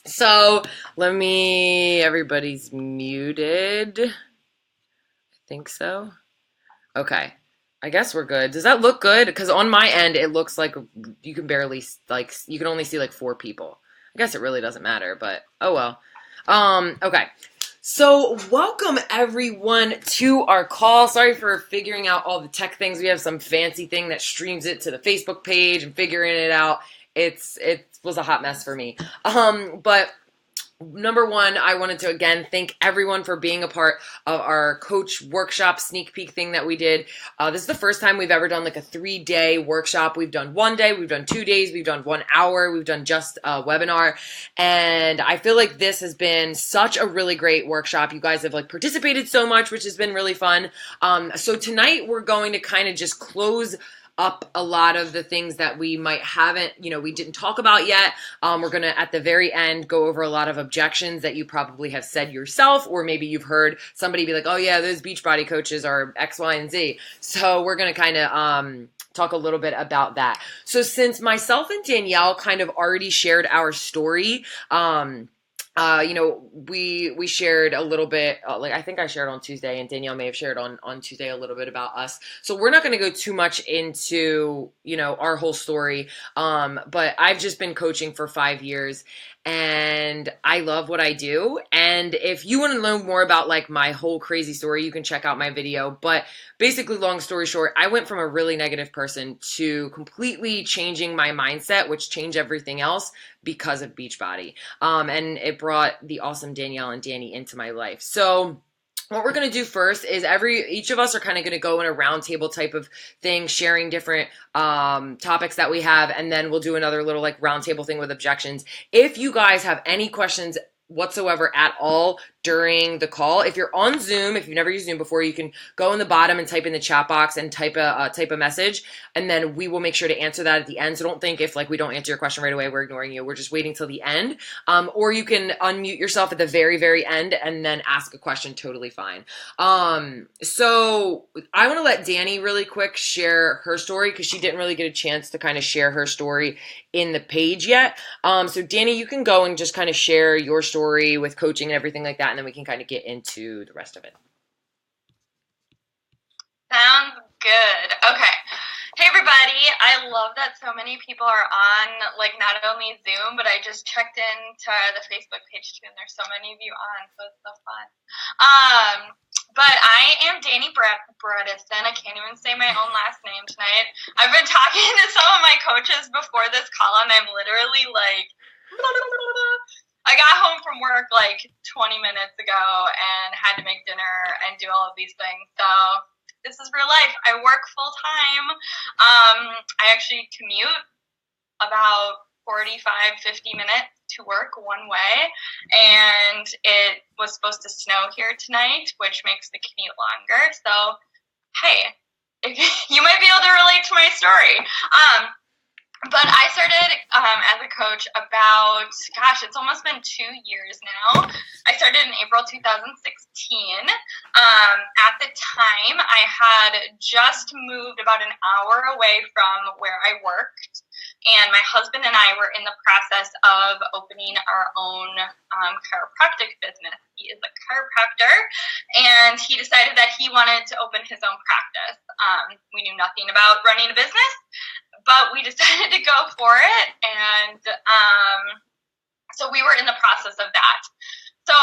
So everybody's muted. I think so. Okay. I guess we're good. Does that look good? Because on my end, it looks like you can barely, you can only see like four people. I guess it really doesn't matter, but oh well. Okay. So welcome everyone to our call. Sorry for figuring out all the tech things. We have some fancy thing that streams it to the Facebook page and figuring it out. It was a hot mess for me. But number one, I wanted to again thank everyone for being a part of our coach workshop sneak peek thing that we did. This is the first time we've ever done like a 3-day workshop. We've done 1 day, we've done 2 days, we've done 1 hour, we've done just a webinar. And I feel like this has been such a really great workshop. You guys have like participated so much, which has been really fun. So tonight we're going to kind of just close up a lot of the things that we might haven't, we didn't talk about yet. We're going to, at the very end, go over a lot of objections that you probably have said yourself, or maybe you've heard somebody be like, oh yeah, those Beachbody coaches are X, Y, and Z. So we're going to kind of talk a little bit about that. So since myself and Danielle kind of already shared our story, we shared a little bit, I think I shared on Tuesday, and Danielle may have shared on Tuesday a little bit about us. So we're not going to go too much into, our whole story. But I've just been coaching for 5 years and I love what I do. And if you want to know more about like my whole crazy story, you can check out my video. But basically, long story short, I went from a really negative person to completely changing my mindset, which changed everything else because of Beachbody. And it brought the awesome Danielle and Danny into my life. So what we're going to do first is each of us are kind of going to go in a roundtable type of thing, sharing different topics that we have, and then we'll do another little like roundtable thing with objections. If you guys have any questions whatsoever at all during the call, if you're on Zoom, if you've never used Zoom before, you can go in the bottom and type in the chat box and type a message, and then we will make sure to answer that at the end. So don't think if like we don't answer your question right away, we're ignoring you. We're just waiting till the end. Or you can unmute yourself at the very, very end and then ask a question. Totally fine. So I want to let Danny really quick share her story because she didn't really get a chance to kind of share her story in the page yet. So Danny, you can go and just kind of share your story with coaching and everything like that, and then we can kind of get into the rest of it. Sounds good. Okay. Hey everybody, I love that so many people are on, like not only Zoom, but I just checked into the Facebook page too, and there's so many of you on, so it's so fun. But I am Danny Bredesen. I can't even say my own last name tonight. I've been talking to some of my coaches before this call, and I'm literally like, I got home from work like 20 minutes ago and had to make dinner and do all of these things. So this is real life. I work full time. I actually commute about 45, 50 minutes to work one way. And it was supposed to snow here tonight, which makes the commute longer. So, hey, you might be able to relate to my story. But I started as a coach about, it's almost been 2 years now. I started in April 2016. At the time, I had just moved about an hour away from where I worked, and my husband and I were in the process of opening our own chiropractic business. He is a chiropractor, and he decided that he wanted to open his own practice. We knew nothing about running a business, but we decided to go for it, and so we were in the process of that. So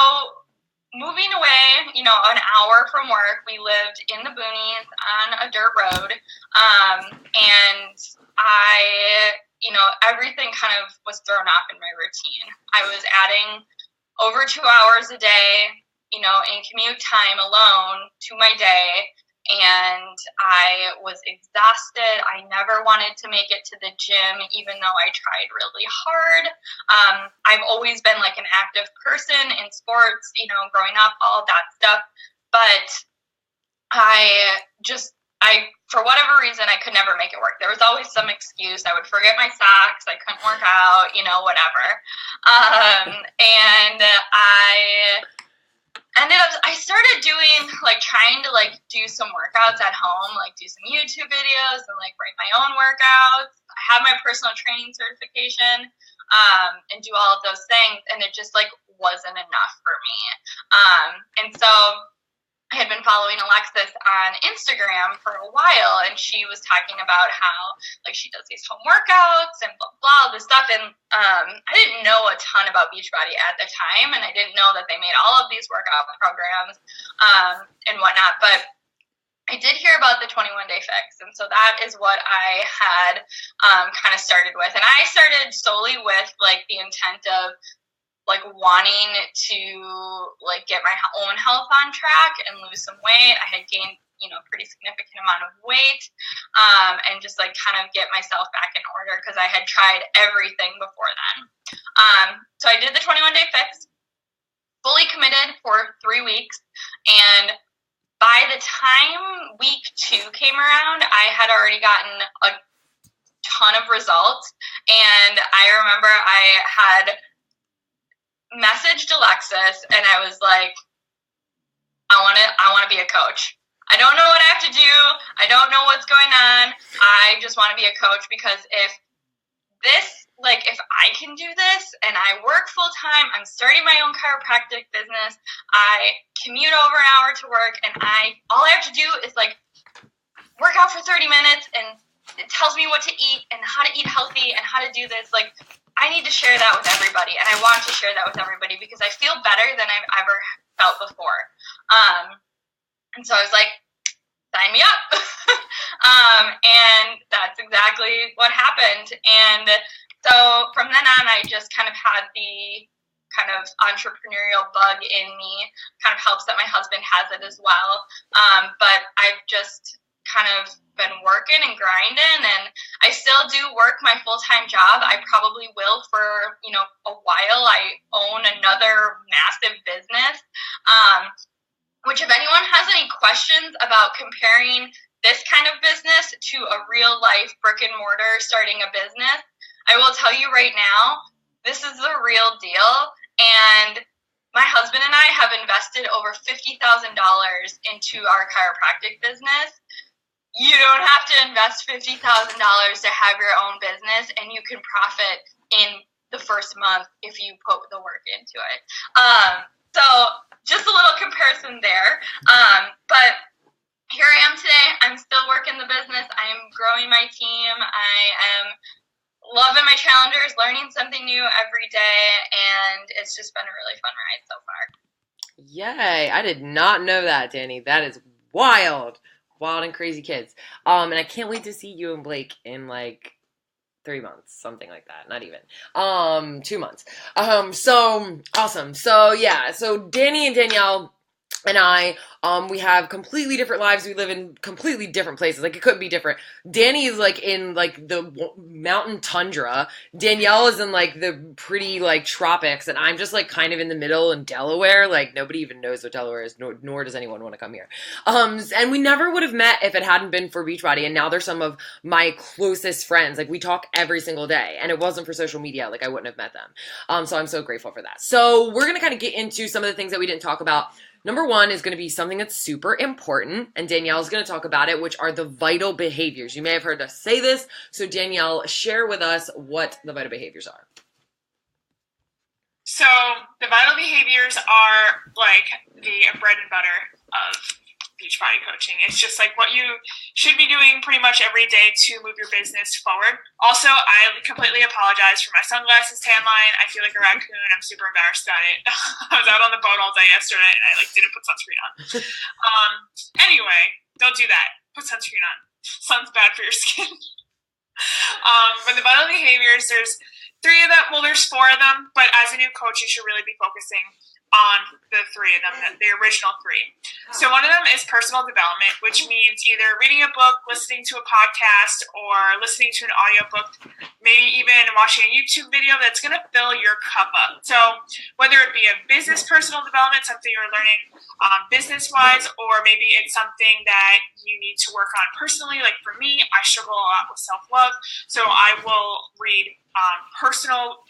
moving away, an hour from work, we lived in the boonies on a dirt road, and everything kind of was thrown off in my routine. I was adding over 2 hours a day, in commute time alone to my day, and I was exhausted. I never wanted to make it to the gym, even though I tried really hard. I've always been like an active person in sports, growing up, all that stuff. But for whatever reason, I could never make it work. There was always some excuse. I would forget my socks. I couldn't work out, whatever. And I started doing, trying to, do some workouts at home, do some YouTube videos and, write my own workouts. I have my personal training certification. and do all of those things, and it just like wasn't enough for me. And so I had been following Alexis on Instagram for a while, and she was talking about how like she does these home workouts and blah blah all this stuff. And I didn't know a ton about Beachbody at the time, and I didn't know that they made all of these workout programs and whatnot. But I did hear about the 21-day fix, and so that is what I had kind of started with. And I started solely with like the intent of like wanting to like get my own health on track and lose some weight. I had gained, pretty significant amount of weight, and just like kind of get myself back in order because I had tried everything before then. So I did the 21-day fix, fully committed for 3 weeks, and by the time week 2 came around, I had already gotten a ton of results. And I remember I had messaged Alexis and I was like, I want to be a coach. I don't know what I have to do. I don't know what's going on. I just want to be a coach because if I can do this and I work full time, I'm starting my own chiropractic business, I commute over an hour to work, and all I have to do is like work out for 30 minutes and it tells me what to eat and how to eat healthy and how to do this. Like, I need to share that with everybody, and I want to share that with everybody because I feel better than I've ever felt before. And so I was like, sign me up. And that's exactly what happened. And so from then on, I just kind of had the kind of entrepreneurial bug in me. Kind of helps that my husband has it as well. But I've just kind of been working and grinding, and I still do work my full-time job. I probably will for, a while. I own another massive business, which if anyone has any questions about comparing this kind of business to a real life brick and mortar starting a business, I will tell you right now, this is the real deal. And my husband and I have invested over $50,000 into our chiropractic business. You don't have to invest $50,000 to have your own business, and you can profit in the first month if you put the work into it. So just a little comparison there. But here I am today. I'm still working the business. I am growing my team. I am loving my challengers, learning something new every day, and it's just been a really fun ride so far. Yay. I did not know that, Danny. That is wild. Wild and crazy kids. And I can't wait to see you and Blake in like 3 months, something like that. Not even. 2 months. So awesome. So yeah, so Danny and Danielle and I, we have completely different lives. We live in completely different places. Like, it couldn't be different. Danny is like in like the mountain tundra. Danielle is in like the pretty like tropics, and I'm just like kind of in the middle in Delaware. Like, nobody even knows what Delaware is, nor does anyone want to come here. And we never would have met if it hadn't been for Beachbody. And now they're some of my closest friends. Like, we talk every single day, and it wasn't for social media, like I wouldn't have met them. So I'm so grateful for that. So we're gonna kind of get into some of the things that we didn't talk about. Number 1 is going to be something that's super important, and Danielle's going to talk about it, which are the vital behaviors. You may have heard us say this, so Danielle, share with us what the vital behaviors are. So the vital behaviors are like the bread and butter of Beachbody coaching. It's just like what you should be doing pretty much every day to move your business forward. Also, I completely apologize for my sunglasses tan line. I feel like a raccoon. I'm super embarrassed about it. I was out on the boat all day yesterday and I didn't put sunscreen on. Anyway, don't do that. Put sunscreen on. Sun's bad for your skin. But the vital behaviors, there's 3 of them. Well, there's 4 of them, but as a new coach, you should really be focusing on the 3 of them, the original 3. So one of them is personal development, which means either reading a book, listening to a podcast, or listening to an audiobook, maybe even watching a YouTube video that's going to fill your cup up. So whether it be a business personal development, something you're learning business-wise, or maybe it's something that you need to work on personally. Like for me, I struggle a lot with self-love, so I will read personal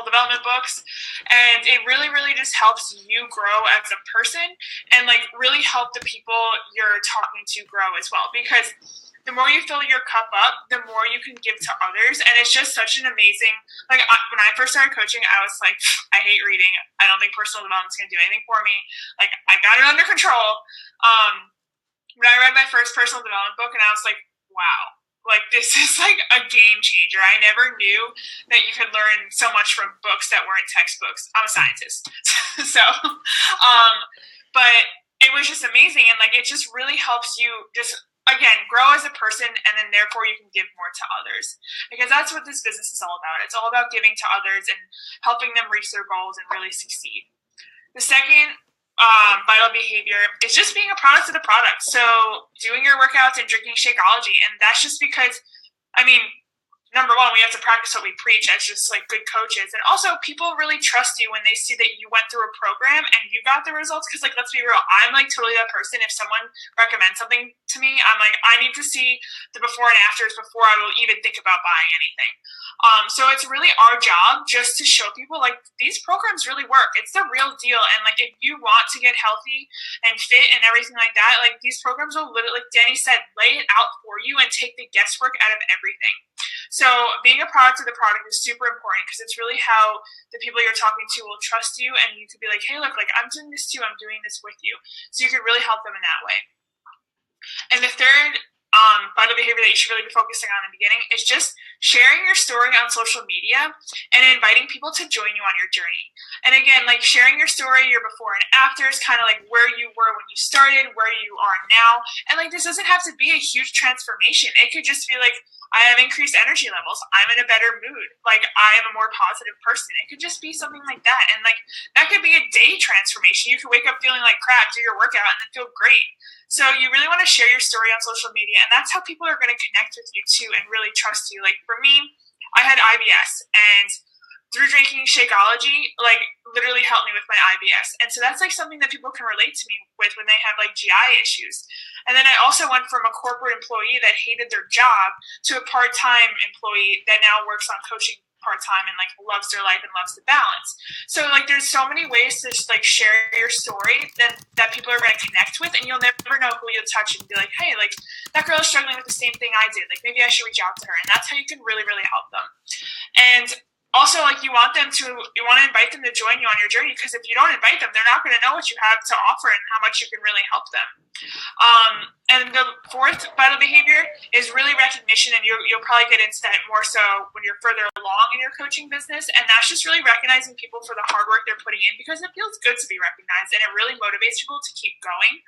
development books, and it really just helps you grow as a person and like really help the people you're talking to grow as well, because the more you fill your cup up, the more you can give to others. And it's just such an amazing, like when I first started coaching, I was like, I hate reading. I don't think personal development's going to do anything for me. Like, I got it under control. When I read my first personal development book, and I was like, wow, like this is like a game changer. I never knew that you could learn so much from books that weren't textbooks. I'm a scientist. So, but it was just amazing. And like, it just really helps you just, again, grow as a person, and then therefore you can give more to others, because that's what this business is all about. It's all about giving to others and helping them reach their goals and really succeed. The second vital behavior is just being a product of the product. So doing your workouts and drinking Shakeology. And that's just because, I mean, number one, we have to practice what we preach as just like good coaches. And also people really trust you when they see that you went through a program and you got the results. Cause like, let's be real, I'm like totally that person. If someone recommends something to me, I'm like, I need to see the before and afters before I will even think about buying anything. So it's really our job just to show people like these programs really work. It's the real deal. And like, if you want to get healthy and fit and everything like that, like these programs will literally, like Danny said, lay it out for you and take the guesswork out of everything. So being a product of the product is super important, because it's really how the people you're talking to will trust you, and you could be like, hey, look, like I'm doing this too. I'm doing this with you. So you could really help them in that way. And the third vital behavior that you should really be focusing on in the beginning is just sharing your story on social media and inviting people to join you on your journey. And again, like sharing your story, your before and afters, kind of like where you were when you started, where you are now. And like, this doesn't have to be a huge transformation. It could just be like, I have increased energy levels. I'm in a better mood. Like, I am a more positive person. It could just be something like that. And like, that could be a day transformation. You could wake up feeling like crap, do your workout, and then feel great. So you really want to share your story on social media, and that's how people are going to connect with you too and really trust you. Like for me, I had IBS, and through drinking Shakeology, like literally helped me with my IBS. And so that's like something that people can relate to me with when they have like GI issues. And then I also went from a corporate employee that hated their job to a part-time employee that now works on coaching part-time and like loves their life and loves the balance. So like there's so many ways to just like share your story that people are going to connect with, and you'll never know who you'll touch and be like, hey, like that girl is struggling with the same thing I did. Like maybe I should reach out to her. And that's how you can really, really help them. And also, like you want to invite them to join you on your journey, because if you don't invite them, they're not going to know what you have to offer and how much you can really help them. And the fourth vital behavior is really recognition, and you'll probably get into that more so when you're further along in your coaching business. And that's just really recognizing people for the hard work they're putting in, because it feels good to be recognized and it really motivates people to keep going.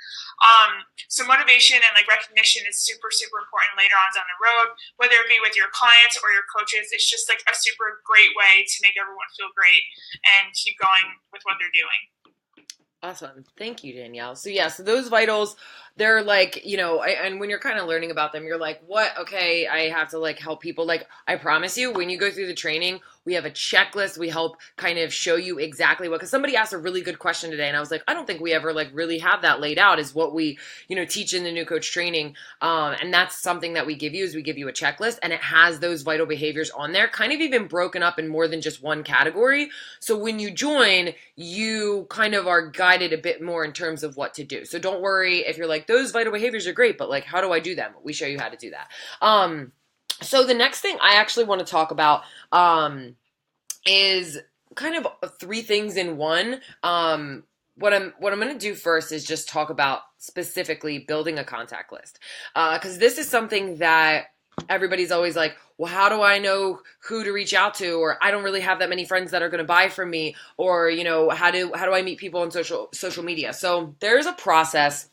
So motivation and like recognition is super, super important later on down the road, whether it be with your clients or your coaches. It's just like a super great way to make everyone feel great and keep going with what they're doing. Awesome. Thank you, Danielle. So yeah, so those vitals, they're like, you know, and when you're kind of learning about them, you're like, what? Okay, I have to like help people. Like, I promise you, when you go through the training, we have a checklist. We help kind of show you exactly what, because somebody asked a really good question today, and I was like, I don't think we ever like really have that laid out, is what we, you know, teach in the new coach training. And that's something that we give you, is we give you a checklist, and it has those vital behaviors on there, kind of even broken up in more than just one category. So when you join, you kind of are guided a bit more in terms of what to do. So don't worry if you're like, those vital behaviors are great, but like, how do I do them? We show you how to do that. So the next thing I actually want to talk about is kind of three things in one. What I'm going to do first is just talk about specifically building a contact list, because this is something that everybody's always like, well, how do I know who to reach out to? Or I don't really have that many friends that are going to buy from me. Or, you know, how do I meet people on social media? So there's a process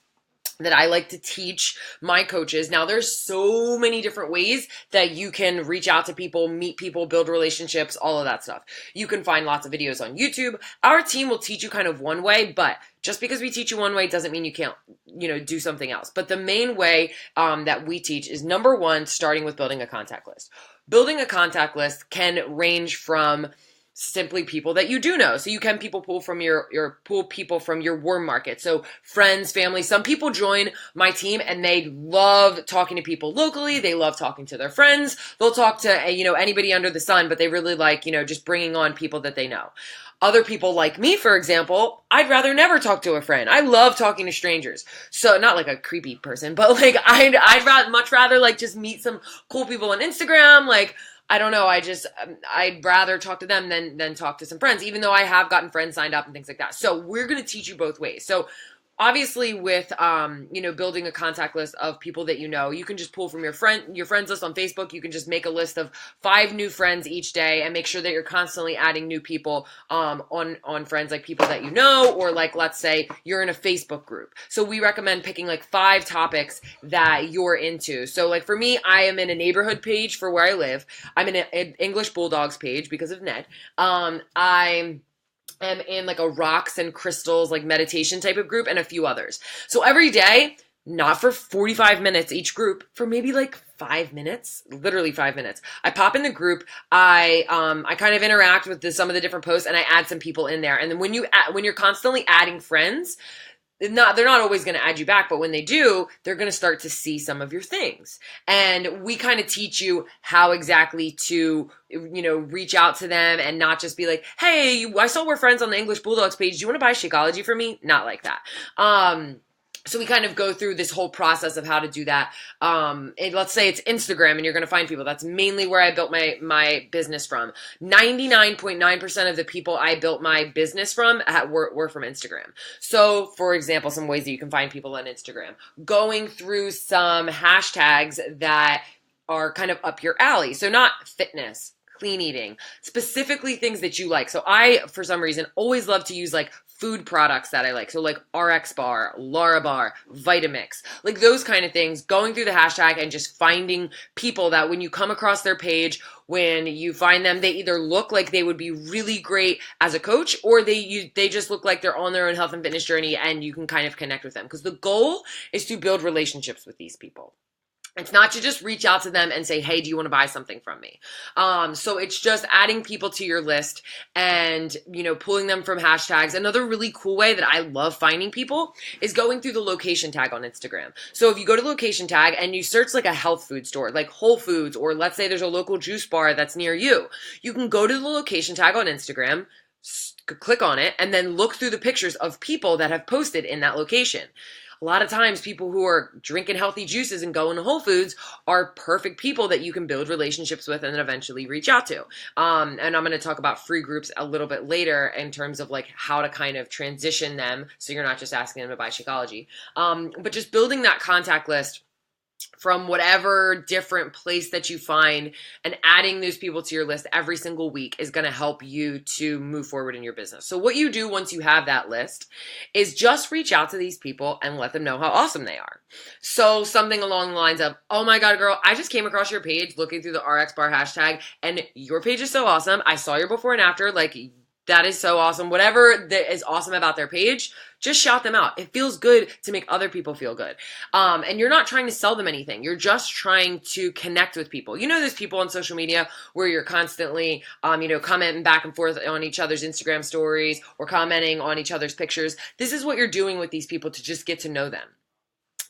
that I like to teach my coaches. Now, there's so many different ways that you can reach out to people, meet people, build relationships, all of that stuff. You can find lots of videos on YouTube. Our team will teach you kind of one way, but just because we teach you one way doesn't mean you can't, you know, do something else. But the main way that we teach is, number one, starting with building a contact list. Building a contact list can range from simply people that you do know. So you can pull people from your warm market. So friends, family. Some people join my team and they love talking to people locally. They love talking to their friends. They'll talk to, anybody under the sun, but they really like, just bringing on people that they know. Other people like me, for example, I'd rather never talk to a friend. I love talking to strangers. So not like a creepy person, but like I'd much rather like just meet some cool people on Instagram. Like, I don't know. I'd rather talk to them than talk to some friends, even though I have gotten friends signed up and things like that. So we're going to teach you both ways. So obviously with, building a contact list of people that you can just pull from your friends list on Facebook. You can just make a list of 5 new friends each day and make sure that you're constantly adding new people, on friends, like people that or like, let's say you're in a Facebook group. So we recommend picking like 5 topics that you're into. So like for me, I am in a neighborhood page for where I live. I'm in an English Bulldogs page because of Ned. I'm in like a rocks and crystals, like meditation type of group, and a few others. So every day, not for 45 minutes each group, for maybe like 5 minutes, literally 5 minutes, I pop in the group. I kind of interact with some of the different posts, and I add some people in there. And then when you're constantly adding friends, they're not always going to add you back, but when they do, they're going to start to see some of your things. And we kind of teach you how exactly to, reach out to them and not just be like, hey, I saw we're friends on the English Bulldogs page. Do you want to buy Shakeology for me? Not like that. So we kind of go through this whole process of how to do that. Let's say it's Instagram and you're going to find people. That's mainly where I built my business from. 99.9% of the people I built my business from were from Instagram. So for example, some ways that you can find people on Instagram. Going through some hashtags that are kind of up your alley. So not fitness, clean eating, specifically things that you like. So I, for some reason, always love to use like food products that I like. So like RX Bar, Larabar, Vitamix, like those kind of things, going through the hashtag and just finding people that when you come across their page, when you find them, they either look like they would be really great as a coach, or they just look like they're on their own health and fitness journey and you can kind of connect with them. Because the goal is to build relationships with these people. It's not to just reach out to them and say, hey, do you want to buy something from me? So it's just adding people to your list and, pulling them from hashtags. Another really cool way that I love finding people is going through the location tag on Instagram. So if you go to the location tag and you search like a health food store, like Whole Foods, or let's say there's a local juice bar that's near you, you can go to the location tag on Instagram, click on it, and then look through the pictures of people that have posted in that location. A lot of times people who are drinking healthy juices and going to Whole Foods are perfect people that you can build relationships with and then eventually reach out to. And I'm going to talk about free groups a little bit later in terms of like how to kind of transition them so you're not just asking them to buy Shakeology. But just building that contact list from whatever different place that you find and adding those people to your list every single week is going to help you to move forward in your business. So what you do once you have that list is just reach out to these people and let them know how awesome they are. So something along the lines of, oh my God, girl, I just came across your page looking through the RX Bar hashtag and your page is so awesome. I saw your before and after, like that is so awesome. Whatever that is awesome about their page, just shout them out. It feels good to make other people feel good. And you're not trying to sell them anything. You're just trying to connect with people. There's people on social media where you're constantly, commenting back and forth on each other's Instagram stories or commenting on each other's pictures. This is what you're doing with these people to just get to know them.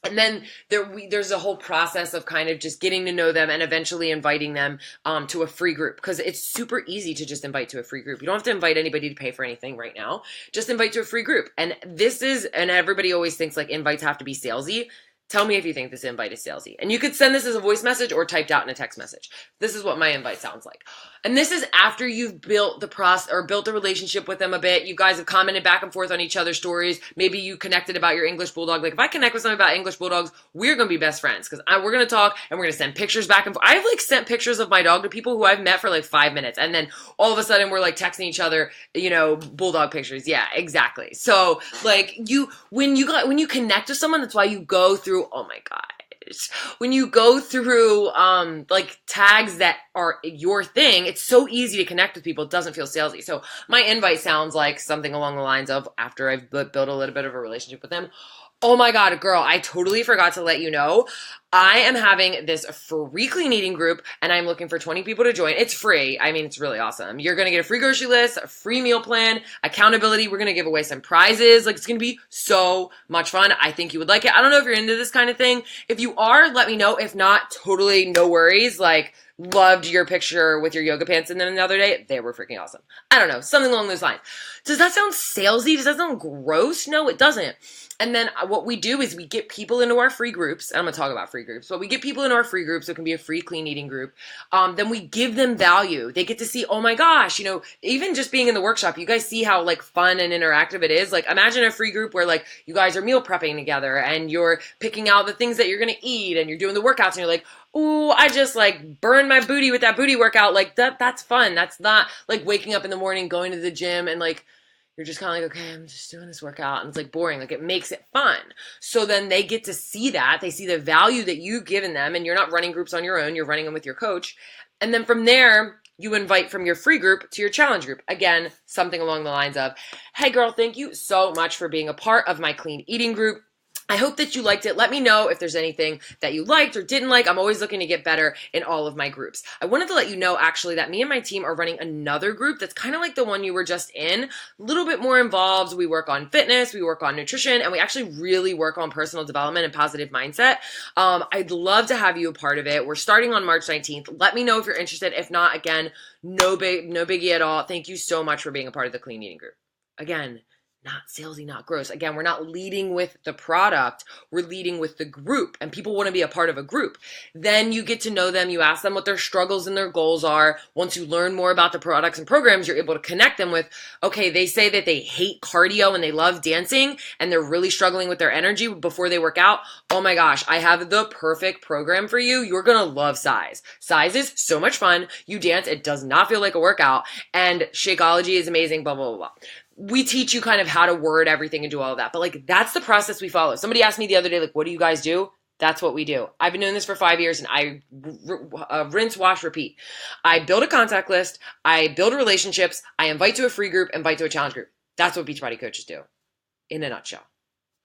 And then there's a whole process of kind of just getting to know them and eventually inviting them to a free group, because it's super easy to just invite to a free group. You don't have to invite anybody to pay for anything right now. Just invite to a free group. And everybody always thinks like invites have to be salesy. Tell me if you think this invite is salesy. And you could send this as a voice message or typed out in a text message. This is what my invite sounds like. And this is after you've built the relationship with them a bit. You guys have commented back and forth on each other's stories. Maybe you connected about your English Bulldog. Like if I connect with someone about English Bulldogs, we're going to be best friends because we're going to talk and we're going to send pictures back and forth. I've like sent pictures of my dog to people who I've met for like 5 minutes. And then all of a sudden we're like texting each other, Bulldog pictures. Yeah, exactly. So like when you connect with someone, that's why you go through, oh my God. When you go through like tags that are your thing, it's so easy to connect with people. It doesn't feel salesy. So my invite sounds like something along the lines of, after I've built a little bit of a relationship with them, oh my God, girl, I totally forgot to let you know. I am having this free clean eating group, and I'm looking for 20 people to join. It's free. I mean, it's really awesome. You're going to get a free grocery list, a free meal plan, accountability. We're going to give away some prizes. Like, it's going to be so much fun. I think you would like it. I don't know if you're into this kind of thing. If you are, let me know. If not, totally no worries. Like, loved your picture with your yoga pants in them the other day. They were freaking awesome. I don't know, something along those lines. Does that sound salesy? Does that sound gross? No, it doesn't. And then what we do is we get people into our free groups. And I'm going to talk about free groups, but we get people into our free groups. So it can be a free clean eating group. Then we give them value. They get to see, oh my gosh, you know, even just being in the workshop, you guys see how like fun and interactive it is. Like imagine a free group where like you guys are meal prepping together and you're picking out the things that you're going to eat and you're doing the workouts and you're like, ooh, I just like burned my booty with that booty workout. Like that's fun. That's not like waking up in the morning, going to the gym and like, you're just kind of like, okay, I'm just doing this workout. And it's like boring. Like it makes it fun. So then they get to see that. They see the value that you've given them and you're not running groups on your own. You're running them with your coach. And then from there, you invite from your free group to your challenge group. Again, something along the lines of, hey girl, thank you so much for being a part of my clean eating group. I hope that you liked it. Let me know if there's anything that you liked or didn't like. I'm always looking to get better in all of my groups. I wanted to let you know actually that me and my team are running another group that's kind of like the one you were just in, a little bit more involved. We work on fitness, we work on nutrition, and we actually really work on personal development and positive mindset. I'd love to have you a part of it. We're starting on March 19th. Let me know if you're interested. If not, again, no biggie at all. Thank you so much for being a part of the clean eating group. Again, not salesy, not gross. Again, we're not leading with the product. We're leading with the group, and people want to be a part of a group. Then you get to know them. You ask them what their struggles and their goals are. Once you learn more about the products and programs, you're able to connect them with, okay, they say that they hate cardio and they love dancing and they're really struggling with their energy before they work out. Oh my gosh, I have the perfect program for you. You're going to love Size. Size is so much fun. You dance. It does not feel like a workout, and Shakeology is amazing, blah, blah, blah, blah. We teach you kind of how to word everything and do all of that. But like, that's the process we follow. Somebody asked me the other day, like, what do you guys do? That's what we do. I've been doing this for 5 years and I rinse, wash, repeat. I build a contact list. I build relationships. I invite to a free group, invite to a challenge group. That's what Beachbody coaches do in a nutshell.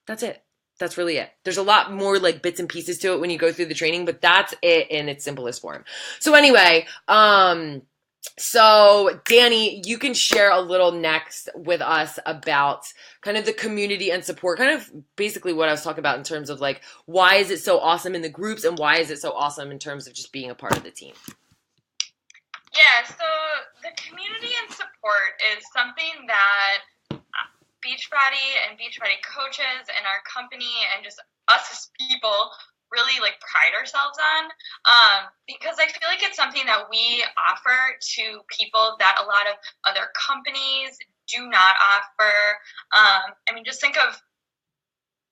That's it. That's really it. There's a lot more like bits and pieces to it when you go through the training, but that's it in its simplest form. So anyway, so Danny, you can share a little next with us about kind of the community and support, kind of basically what I was talking about in terms of like, why is it so awesome in the groups and why is it so awesome in terms of just being a part of the team? Yeah, so the community and support is something that Beachbody and Beachbody coaches and our company and just us as people really like pride ourselves on, because I feel like it's something that we offer to people that a lot of other companies do not offer. I mean, just think of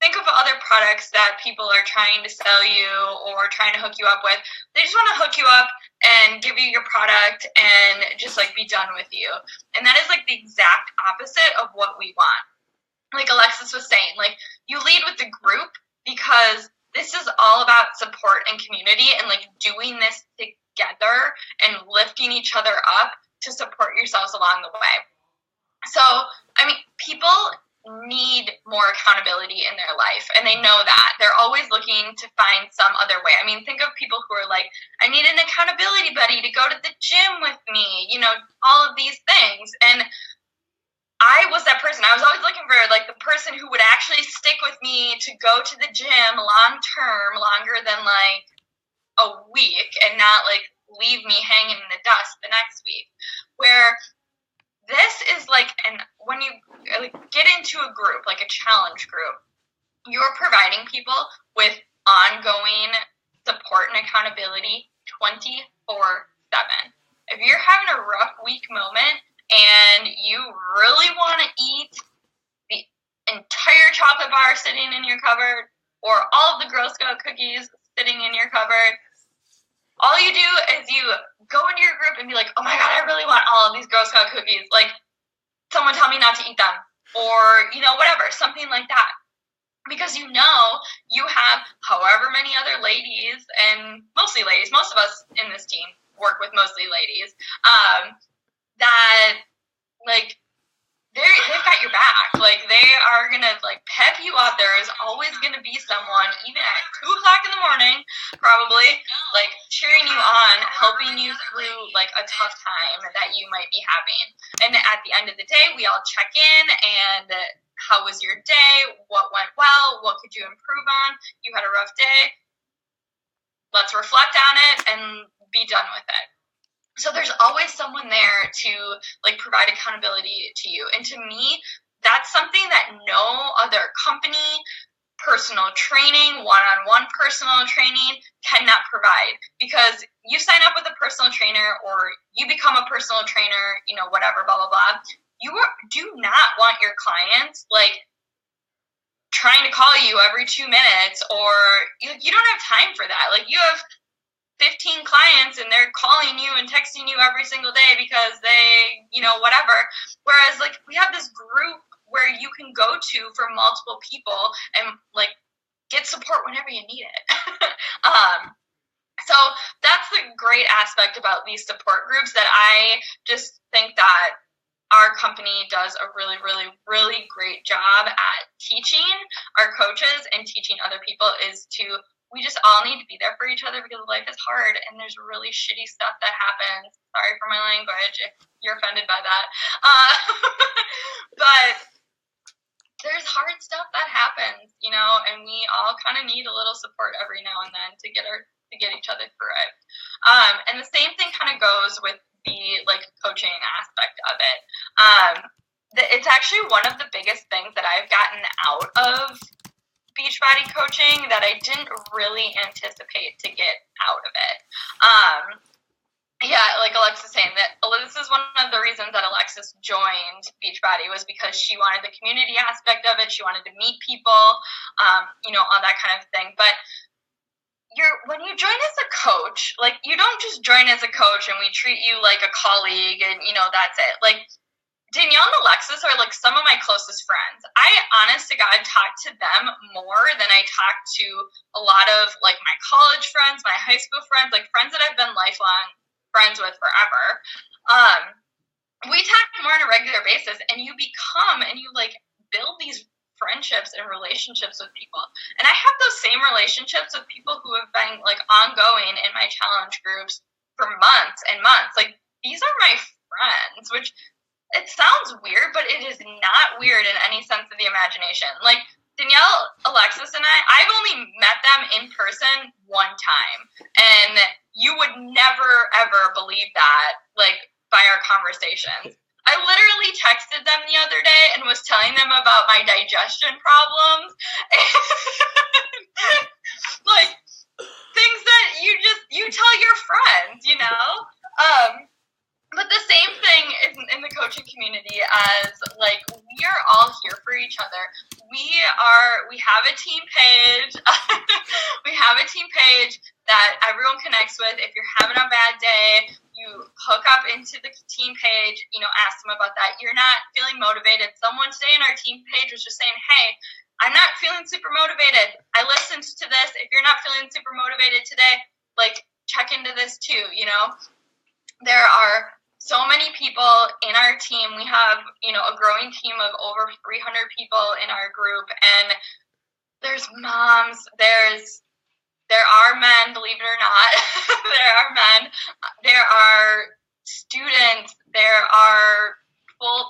other products that people are trying to sell you or trying to hook you up with. They just want to hook you up and give you your product and just like be done with you. And that is like the exact opposite of what we want. Like Alexis was saying, like you lead with the group because this is all about support and community and like doing this together and lifting each other up to support yourselves along the way. So, I mean, people need more accountability in their life and they know that. They're always looking to find some other way. I mean, think of people who are like, I need an accountability buddy to go to the gym with me, you know, all of these things. And I was that person. I was always looking for like the person who would actually stick with me to go to the gym long term, longer than like a week and not like leave me hanging in the dust the next week. Where this is like, and when you like get into a group, like a challenge group, you're providing people with ongoing support and accountability 24/7. If you're having a rough week moment, and you really want to eat the entire chocolate bar sitting in your cupboard or all of the Girl Scout cookies sitting in your cupboard, all you do is you go into your group and be like, oh my God, I really want all of these Girl Scout cookies. Like, someone tell me not to eat them. Or, you know, whatever, something like that. Because you know you have however many other ladies, and mostly ladies, most of us in this team work with mostly ladies, that like they've got your back. Like they are gonna like pep you up. There is always going to be someone, even at 2 o'clock in the morning, probably, like cheering you on, helping you through like a tough time that you might be having. And at the end of the day, we all check in and how was your day? What went well? What could you improve on? You had a rough day. Let's reflect on it and be done with it. So there's always someone there to like provide accountability to you. And to me, that's something that no other company, personal training, one-on-one personal training cannot provide. Because you sign up with a personal trainer or you become a personal trainer, you know, whatever, blah, blah, blah. You do not want your clients like trying to call you every 2 minutes, or you don't have time for that. Like you have 15 clients and they're calling you and texting you every single day because they, you know, whatever. Whereas like we have this group where you can go to for multiple people and like get support whenever you need it. So that's the great aspect about these support groups, that I just think that our company does a really, really, really great job at teaching our coaches and teaching other people we just all need to be there for each other because life is hard and there's really shitty stuff that happens. Sorry for my language if you're offended by that. But there's hard stuff that happens, you know, and we all kind of need a little support every now and then to get each other through it. And the same thing kind of goes with the like coaching aspect of it. It's actually one of the biggest things that I've gotten out of Beachbody coaching that I didn't really anticipate to get out of it. Yeah, like Alexis saying that this is one of the reasons that Alexis joined Beachbody was because she wanted the community aspect of it. She wanted to meet people, you know, all that kind of thing. But when you join as a coach, like you don't just join as a coach and we treat you like a colleague and, you know, that's it. Like Danielle and Alexis are like some of my closest friends. I, honest to God, talk to them more than I talk to a lot of like my college friends, my high school friends, like friends that I've been lifelong friends with forever. We talk more on a regular basis, and you like build these friendships and relationships with people. And I have those same relationships with people who have been like ongoing in my challenge groups for months and months. Like these are my friends, which it sounds weird, but it is not weird in any sense of the imagination. Like Danielle, Alexis, and I've only met them in person one time, and you would never ever believe that, like by our conversations. I literally texted them the other day and was telling them about my digestion problems. Like things that you tell your friends, you know? But the same thing is in the coaching community as like we are all here for each other. We have a team page. We have a team page that everyone connects with. If you're having a bad day, you hook up into the team page, you know, ask them about that. You're not feeling motivated. Someone today in our team page was just saying, hey, I'm not feeling super motivated. I listened to this. If you're not feeling super motivated today, like check into this too, you know? There are so many people in our team. We have, you know, a growing team of over 300 people in our group, and there's moms, there are men, believe it or not. There are men. There are students. There are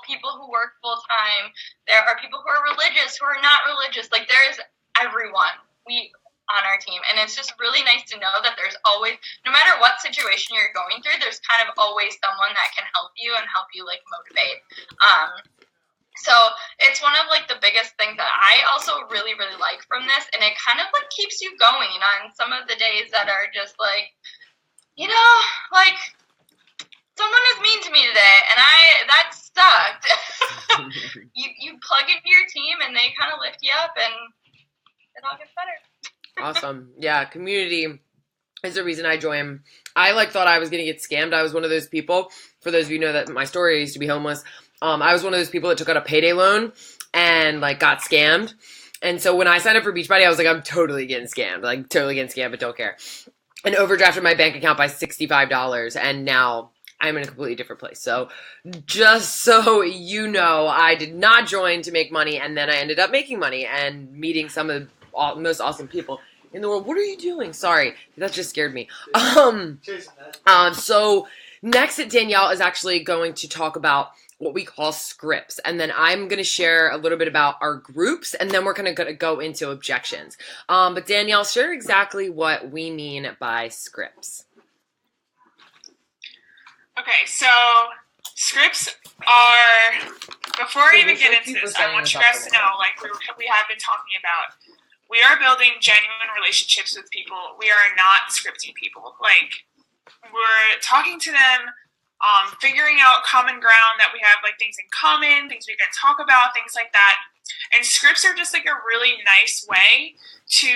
people who work full time. There are people who are religious, who are not religious. Like there's everyone on our team, and it's just really nice to know that there's always, no matter what situation you're going through, there's kind of always someone that can help you and help you like motivate. So it's one of like the biggest things that I also really, really like from this, and it kind of like keeps you going on some of the days that are just like, you know, like someone was mean to me today, and that sucked. You plug into your team, and they kind of lift you up, and it all gets better. Awesome. Yeah, community is the reason I joined. I thought I was going to get scammed. I was one of those people. For those of you who know that my story, I used to be homeless. I was one of those people that took out a payday loan and got scammed. And so when I signed up for Beachbody, I was like, I'm totally getting scammed, but don't care. And overdrafted my bank account by $65. And now I'm in a completely different place. So just so you know, I did not join to make money, and then I ended up making money and meeting some of the most awesome people in the world. What are you doing? Sorry, that just scared me. So next, Danielle is actually going to talk about what we call scripts, and then I'm going to share a little bit about our groups, and then we're going to go into objections. But Danielle, share exactly what we mean by scripts. Okay, so scripts are, before I even get into this, I want you guys to know, like we have been talking about, we are building genuine relationships with people. We are not scripting people. Like, we're talking to them, figuring out common ground, that we have like things in common, things we can talk about, things like that. And scripts are just like a really nice way to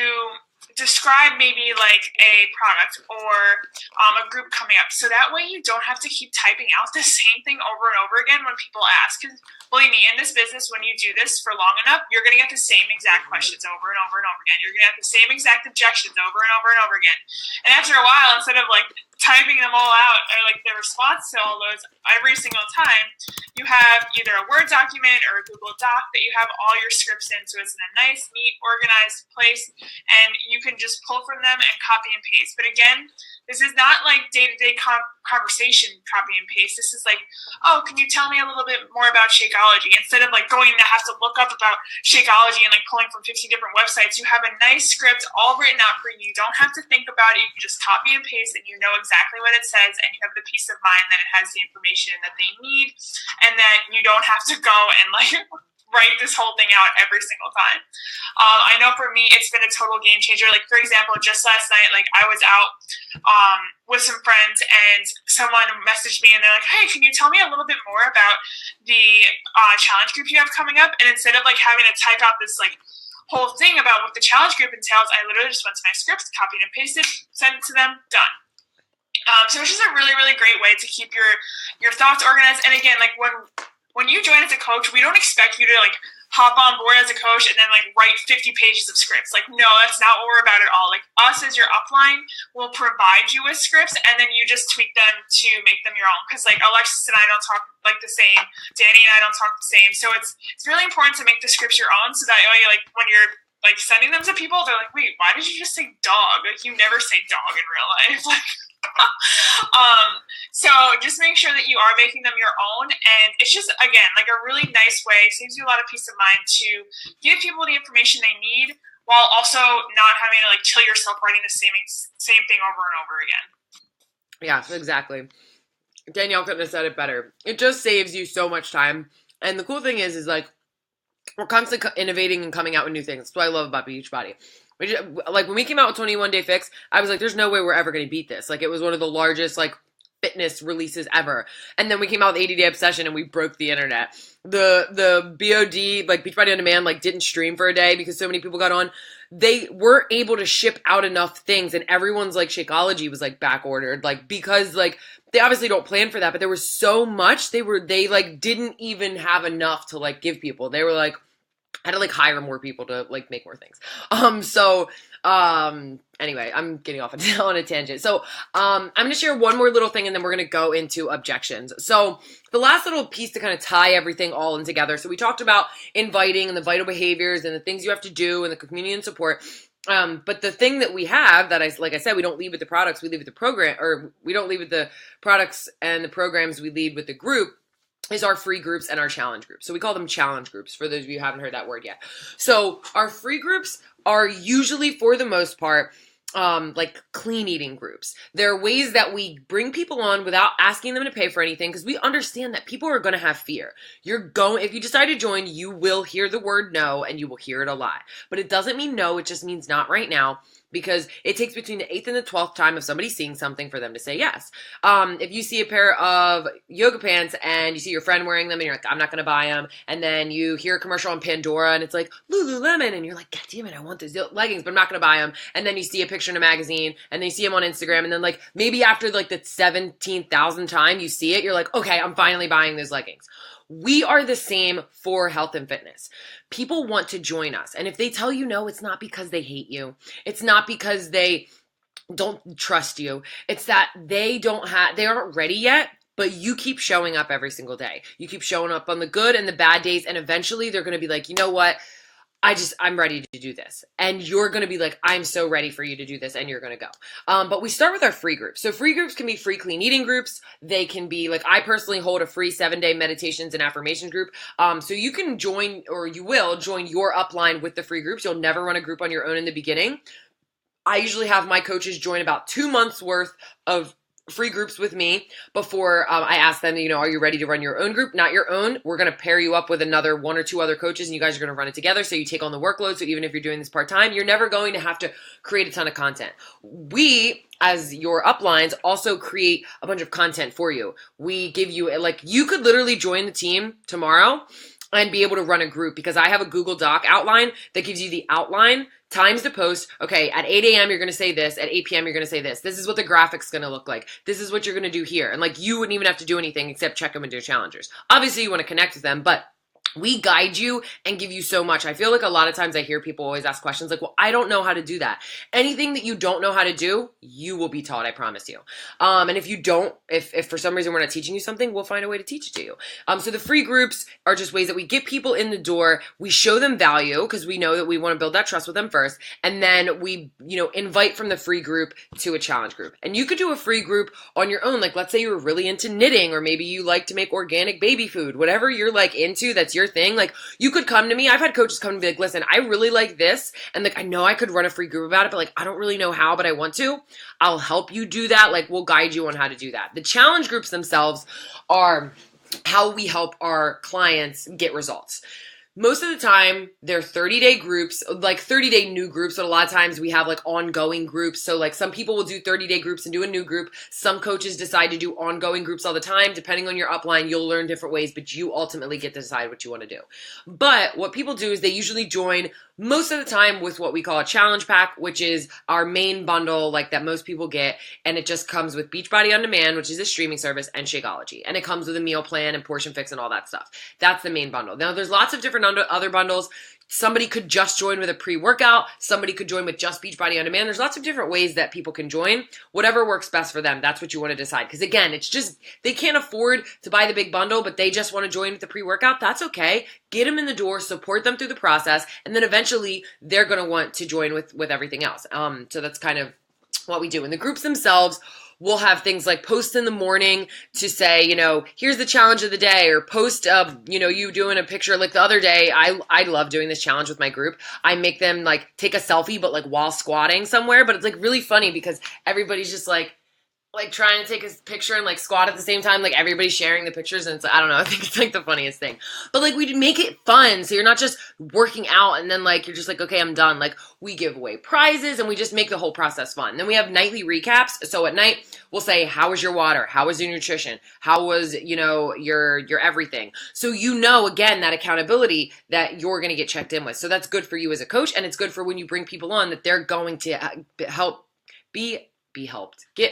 describe maybe like a product or a group coming up, so that way you don't have to keep typing out the same thing over and over again when people ask. Because believe me, in this business, when you do this for long enough, you're going to get the same exact questions over and over and over again. You're going to have the same exact objections over and over and over again. And after a while, instead of like typing them all out, or like the response to all those every single time, you have either a Word document or a Google Doc that you have all your scripts in, so it's in a nice, neat, organized place, and you can just pull from them and copy and paste. But again, this is not like day-to-day conversation copy and paste. This is like, oh, can you tell me a little bit more about Shakeology? Instead of like going to have to look up about Shakeology and like pulling from 50 different websites, you have a nice script all written out for you. You don't have to think about it. You can just copy and paste, and you know exactly what it says, and you have the peace of mind that it has the information that they need, and that you don't have to go and like write this whole thing out every single time. I know for me, it's been a total game changer. Like, for example, just last night, like I was out with some friends, and someone messaged me, and they're like, hey, can you tell me a little bit more about the challenge group you have coming up? And instead of like having to type out this like whole thing about what the challenge group entails, I literally just went to my scripts, copied and pasted, sent it to them, done. So it's just a really, really great way to keep your thoughts organized. And again, like when you join as a coach, we don't expect you to like hop on board as a coach and then like write 50 pages of scripts. Like, no, that's not what we're about at all. Like, us as your upline will provide you with scripts, and then you just tweak them to make them your own. Because like Alexis and I don't talk like the same, Danny and I don't talk the same. So it's really important to make the scripts your own, so that way, like when you're like sending them to people, they're like, wait, why did you just say dog? Like, you never say dog in real life. Like, so just make sure that you are making them your own, and it's just, again, like a really nice way, saves you a lot of peace of mind to give people the information they need, while also not having to like kill yourself writing the same thing over and over again. Yeah, exactly. Danielle couldn't have said it better. It just saves you so much time. And the cool thing is like, we're constantly innovating and coming out with new things. That's what I love about Beachbody. Like, when we came out with 21 Day Fix, I was like, there's no way we're ever going to beat this. Like, it was one of the largest, like, fitness releases ever. And then we came out with 80 Day Obsession, and we broke the internet. The BOD, like, Beachbody On Demand, like, didn't stream for a day because so many people got on. They were able to ship out enough things, and everyone's, like, Shakeology was, like, back ordered. Like, because, like, they obviously don't plan for that, but there was so much, they like, didn't even have enough to, like, give people. They were, like, had to like hire more people to like make more things. Anyway, I'm getting off on a tangent. So, I'm going to share one more little thing, and then we're going to go into objections. So the last little piece to kind of tie everything all in together. So we talked about inviting and the vital behaviors and the things you have to do and the community and support. But the thing that we have that like I said, we don't lead with the products, we lead with the program, or we don't lead with the products and the programs, we lead with the group, is our free groups and our challenge groups. So we call them challenge groups, for those of you who haven't heard that word yet. So our free groups are usually, for the most part, like clean eating groups. They're ways that we bring people on without asking them to pay for anything, because we understand that people are going to have fear. If you decide to join, you will hear the word no, and you will hear it a lot. But it doesn't mean no, it just means not right now. Because it takes between the 8th and the 12th time of somebody seeing something for them to say yes. If you see a pair of yoga pants and you see your friend wearing them and you're like, I'm not going to buy them. And then you hear a commercial on Pandora and it's like, Lululemon. And you're like, God damn it, I want those leggings, but I'm not going to buy them. And then you see a picture in a magazine and then you see them on Instagram. And then like maybe after like the 17,000th time you see it, you're like, okay, I'm finally buying those leggings. We are the same for health and fitness. People want to join us. And if they tell you no, it's not because they hate you. It's not because they don't trust you. It's that they aren't ready yet But you keep showing up every single day. You keep showing up on the good and the bad days, and eventually they're going to be like, you know what? I'm ready to do this. And you're going to be like, I'm so ready for you to do this. And you're going to go. But we start with our free groups. So free groups can be free clean eating groups. They can be like, I personally hold a free 7-day meditations and affirmations group. So you can join, or you will join your upline with the free groups. You'll never run a group on your own in the beginning. I usually have my coaches join about 2 months worth of free groups with me before I ask them, are you ready to run your own group? Not your own. We're going to pair you up with another 1 or 2 other coaches, and you guys are going to run it together. So you take on the workload. So even if you're doing this part-time, you're never going to have to create a ton of content. We, as your uplines, also create a bunch of content for you. We give you, you could literally join the team tomorrow and be able to run a group, because I have a Google Doc outline that gives you the outline, times to post. Okay, at 8 a.m. you're going to say this. At 8 p.m. you're going to say this. This is what the graphic's going to look like. This is what you're going to do here. And you wouldn't even have to do anything except check them and do challengers. Obviously, you want to connect with them, but we guide you and give you so much. I feel like a lot of times I hear people always ask questions like, well, I don't know how to do that. Anything that you don't know how to do, you will be taught, I promise you. And if you don't, if for some reason we're not teaching you something, we'll find a way to teach it to you. So the free groups are just ways that we get people in the door. We show them value because we know that we want to build that trust with them first. And then we, invite from the free group to a challenge group. And you could do a free group on your own. Like, let's say you're really into knitting, or maybe you like to make organic baby food, whatever you're into, that's your thing. You could come to me. I've had coaches come and be like, listen, I really like this. And I know I could run a free group about it, but I don't really know how, but I want to. I'll help you do that. We'll guide you on how to do that. The challenge groups themselves are how we help our clients get results. Most of the time, they're 30-day groups, 30-day new groups, but a lot of times we have ongoing groups. So some people will do 30-day groups and do a new group. Some coaches decide to do ongoing groups all the time. Depending on your upline, you'll learn different ways, but you ultimately get to decide what you want to do. But what people do is they usually join most of the time with what we call a challenge pack, which is our main bundle that most people get. And it just comes with Beachbody On Demand, which is a streaming service, and Shakeology. And it comes with a meal plan and portion fix and all that stuff. That's the main bundle. Now, there's lots of different other bundles. Somebody could just join with a pre-workout. Somebody could join with just Beachbody On Demand. There's lots of different ways that people can join. Whatever works best for them, that's what you want to decide. Because again, it's just, they can't afford to buy the big bundle, but they just want to join with the pre-workout. That's okay. Get them in the door, support them through the process, and then eventually they're going to want to join with everything else. So that's kind of what we do. And the groups themselves, we'll have things like post in the morning to say, here's the challenge of the day, or post, you doing a picture. Like the other day, I love doing this challenge with my group. I make them take a selfie, but while squatting somewhere. But it's really funny because everybody's just trying to take a picture and squat at the same time. Everybody's sharing the pictures, and it's I don't know. I think it's the funniest thing. But we make it fun, so you're not just working out and then you're just okay, I'm done. We give away prizes and we just make the whole process fun. Then we have nightly recaps. So at night we'll say, how was your water? How was your nutrition? How was your everything? So again, that accountability that you're going to get checked in with. So that's good for you as a coach, and it's good for when you bring people on that they're going to get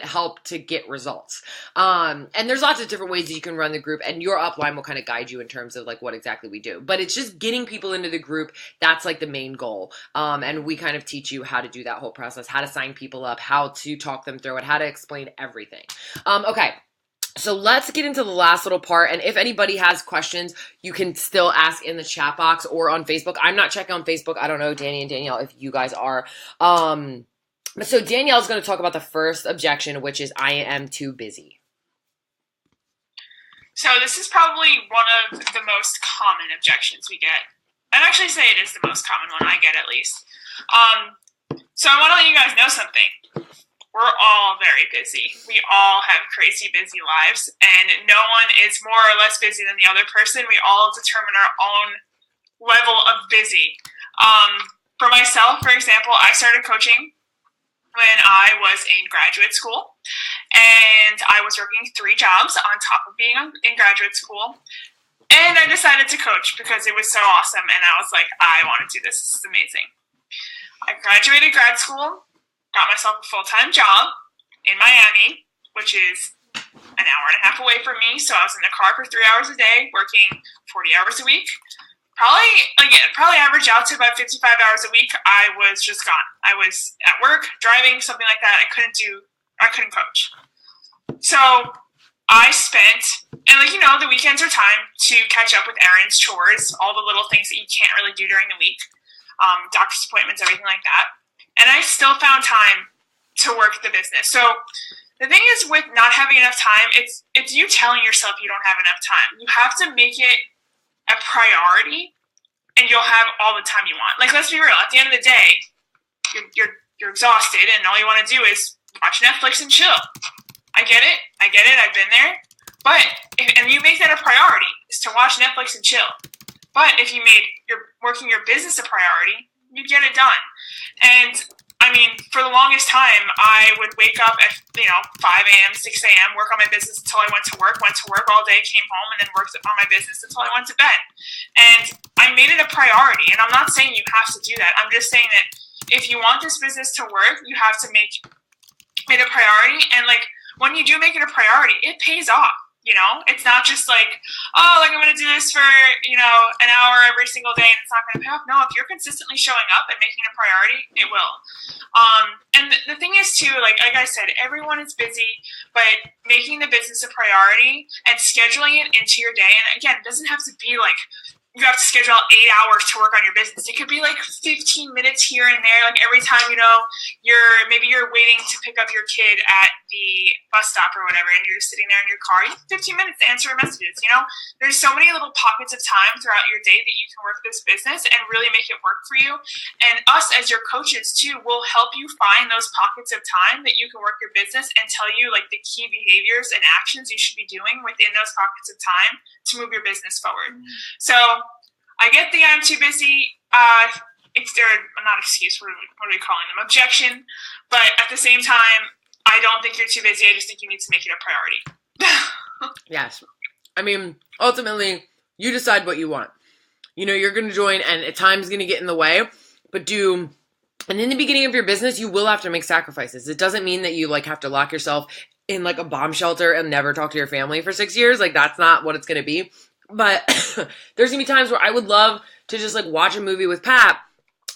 help to get results. And there's lots of different ways that you can run the group, and your upline will kind of guide you in terms of what exactly we do. But it's just getting people into the group. That's the main goal. And we kind of teach you how to do that whole process, how to sign people up, how to talk them through it, how to explain everything. Okay. So let's get into the last little part. And if anybody has questions, you can still ask in the chat box or on Facebook. I'm not checking on Facebook. I don't know, Danny and Danielle, if you guys are. So Danielle's going to talk about the first objection, which is I am too busy. So this is probably one of the most common objections we get. I'd actually say it is the most common one I get, at least. So I want to let you guys know something. We're all very busy. We all have crazy busy lives, and no one is more or less busy than the other person. We all determine our own level of busy. For myself, for example, I started coaching when I was in graduate school, and I was working 3 jobs on top of being in graduate school, and I decided to coach because it was so awesome, and I was like, I want to do this. This is amazing. I graduated grad school, got myself a full-time job in Miami, which is an hour and a half away from me, so I was in the car for 3 hours a day, working 40 hours a week. Probably average out to about 55 hours a week. I was just gone. I was at work, driving, something like that. I couldn't coach. So I spent, and like, you know, the weekends are time to catch up with errands, chores, all the little things that you can't really do during the week, doctor's appointments, everything like that. And I still found time to work the business. So the thing is, with not having enough time, it's you telling yourself you don't have enough time. You have to make it a priority, and you'll have all the time you want. Like, let's be real. At the end of the day, you're exhausted, and all you want to do is watch Netflix and chill. I get it. I've been there. But and you make that a priority, is to watch Netflix and chill. But if you made working your business a priority, you get it done. And I mean, for the longest time, I would wake up at 5 a.m., 6 a.m., work on my business until I went to work all day, came home, and then worked on my business until I went to bed. And I made it a priority. And I'm not saying you have to do that. I'm just saying that if you want this business to work, you have to make it a priority. And like, when you do make it a priority, it pays off. You know, it's not just like, oh, like I'm going to do this for, an hour every single day and it's not going to pay off. No, if you're consistently showing up and making it a priority, it will. And the thing is too, like I said, everyone is busy, but making the business a priority and scheduling it into your day. And again, it doesn't have to be like, you have to schedule 8 hours to work on your business. It could be like 15 minutes here and there. Like every time, you're waiting to pick up your kid at the bus stop or whatever, and you're just sitting there in your car. You have 15 minutes to answer messages. There's so many little pockets of time throughout your day that you can work this business and really make it work for you. And us as your coaches too will help you find those pockets of time that you can work your business and tell you like the key behaviors and actions you should be doing within those pockets of time to move your business forward. So I get the I'm too busy. It's their not excuse. What are we calling them? Objection. But at the same time, I don't think you're too busy. I just think you need to make it a priority. Yes. I mean, ultimately, you decide what you want. You're going to join, and time's going to get in the way. But and in the beginning of your business, you will have to make sacrifices. It doesn't mean that you have to lock yourself in a bomb shelter and never talk to your family for 6 years. That's not what it's going to be. But there's going to be times where I would love to just watch a movie with Pat.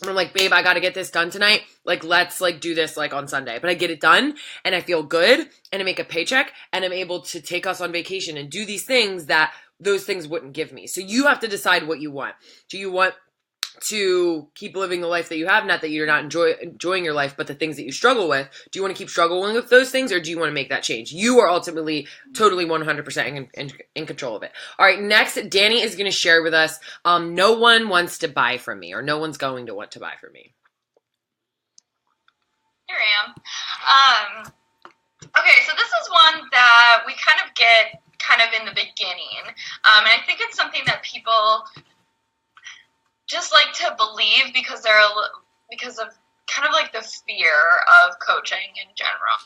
And I'm like, babe, I got to get this done tonight. Let's do this on Sunday. But I get it done and I feel good and I make a paycheck and I'm able to take us on vacation and do these things that those things wouldn't give me. So you have to decide what you want. Do you want to keep living the life that you have? Not that you're not enjoying your life, but the things that you struggle with. Do you want to keep struggling with those things, or do you want to make that change? You are ultimately totally 100% in control of it. All right, next, Danny is going to share with us, no one wants to buy from me, or no one's going to want to buy from me. Here I am. Okay, so this is one that we kind of get in the beginning. And I think it's something that people just like to believe because of kind of the fear of coaching in general.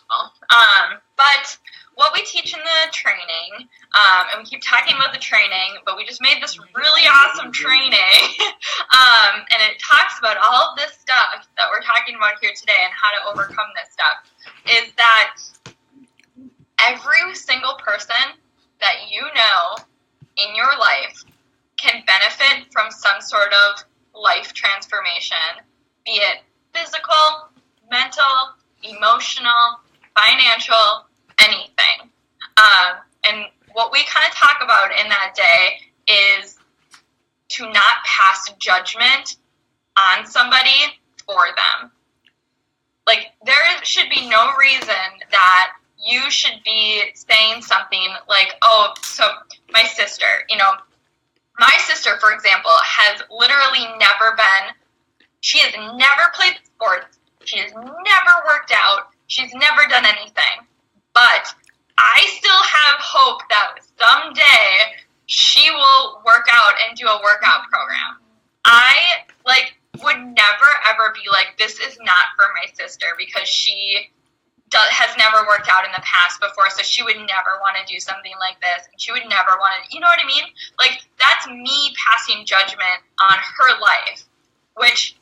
But what we teach in the training, and we keep talking about the training, but we just made this really awesome training, and it talks about all of this stuff that we're talking about here today and how to overcome this stuff, is that every single person that you know in your life can benefit from some sort of life transformation, be it physical, mental, emotional, financial, anything. And what we kind of talk about in that day is to not pass judgment on somebody for them. There should be no reason that you should be saying something like, oh, so my sister, my sister, for example, has literally she has never played sports, she has never worked out, she's never done anything, but I still have hope that someday she will work out and do a workout program. I, would never, ever be like, this is not for my sister because she has never worked out in the past before, so she would never want to do something like this, and she would never want to, you know what I mean? That's me passing judgment on her life, which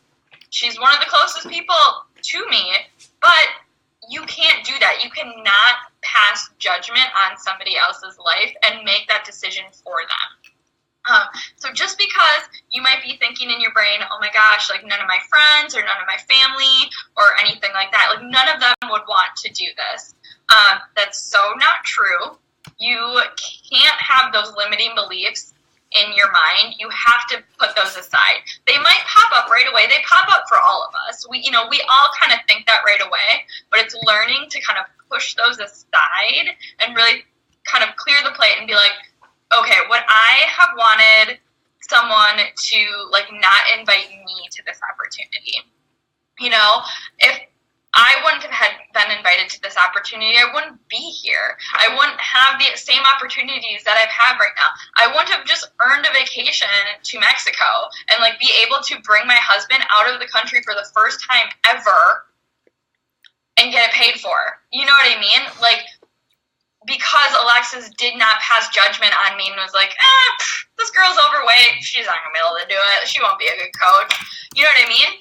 she's one of the closest people to me, but you can't do that. You cannot pass judgment on somebody else's life and make that decision for them. So just because you might be thinking in your brain, oh my gosh, none of my friends or none of my family or anything like that, none of them would want to do this. That's so not true. You can't have those limiting beliefs in your mind. You have to put those aside. They might pop up right away. They pop up for all of us. We all kind of think that right away, but it's learning to kind of push those aside and really kind of clear the plate and be like, okay, would I have wanted someone to like not invite me to this opportunity? If I wouldn't have been invited to this opportunity, I wouldn't be here. I wouldn't have the same opportunities that I've had right now. I wouldn't have just earned a vacation to Mexico and like be able to bring my husband out of the country for the first time ever and get it paid for. You know what I mean? Like, because Alexis did not pass judgment on me and was like, this girl's overweight. She's not going to be able to do it. She won't be a good coach. You know what I mean?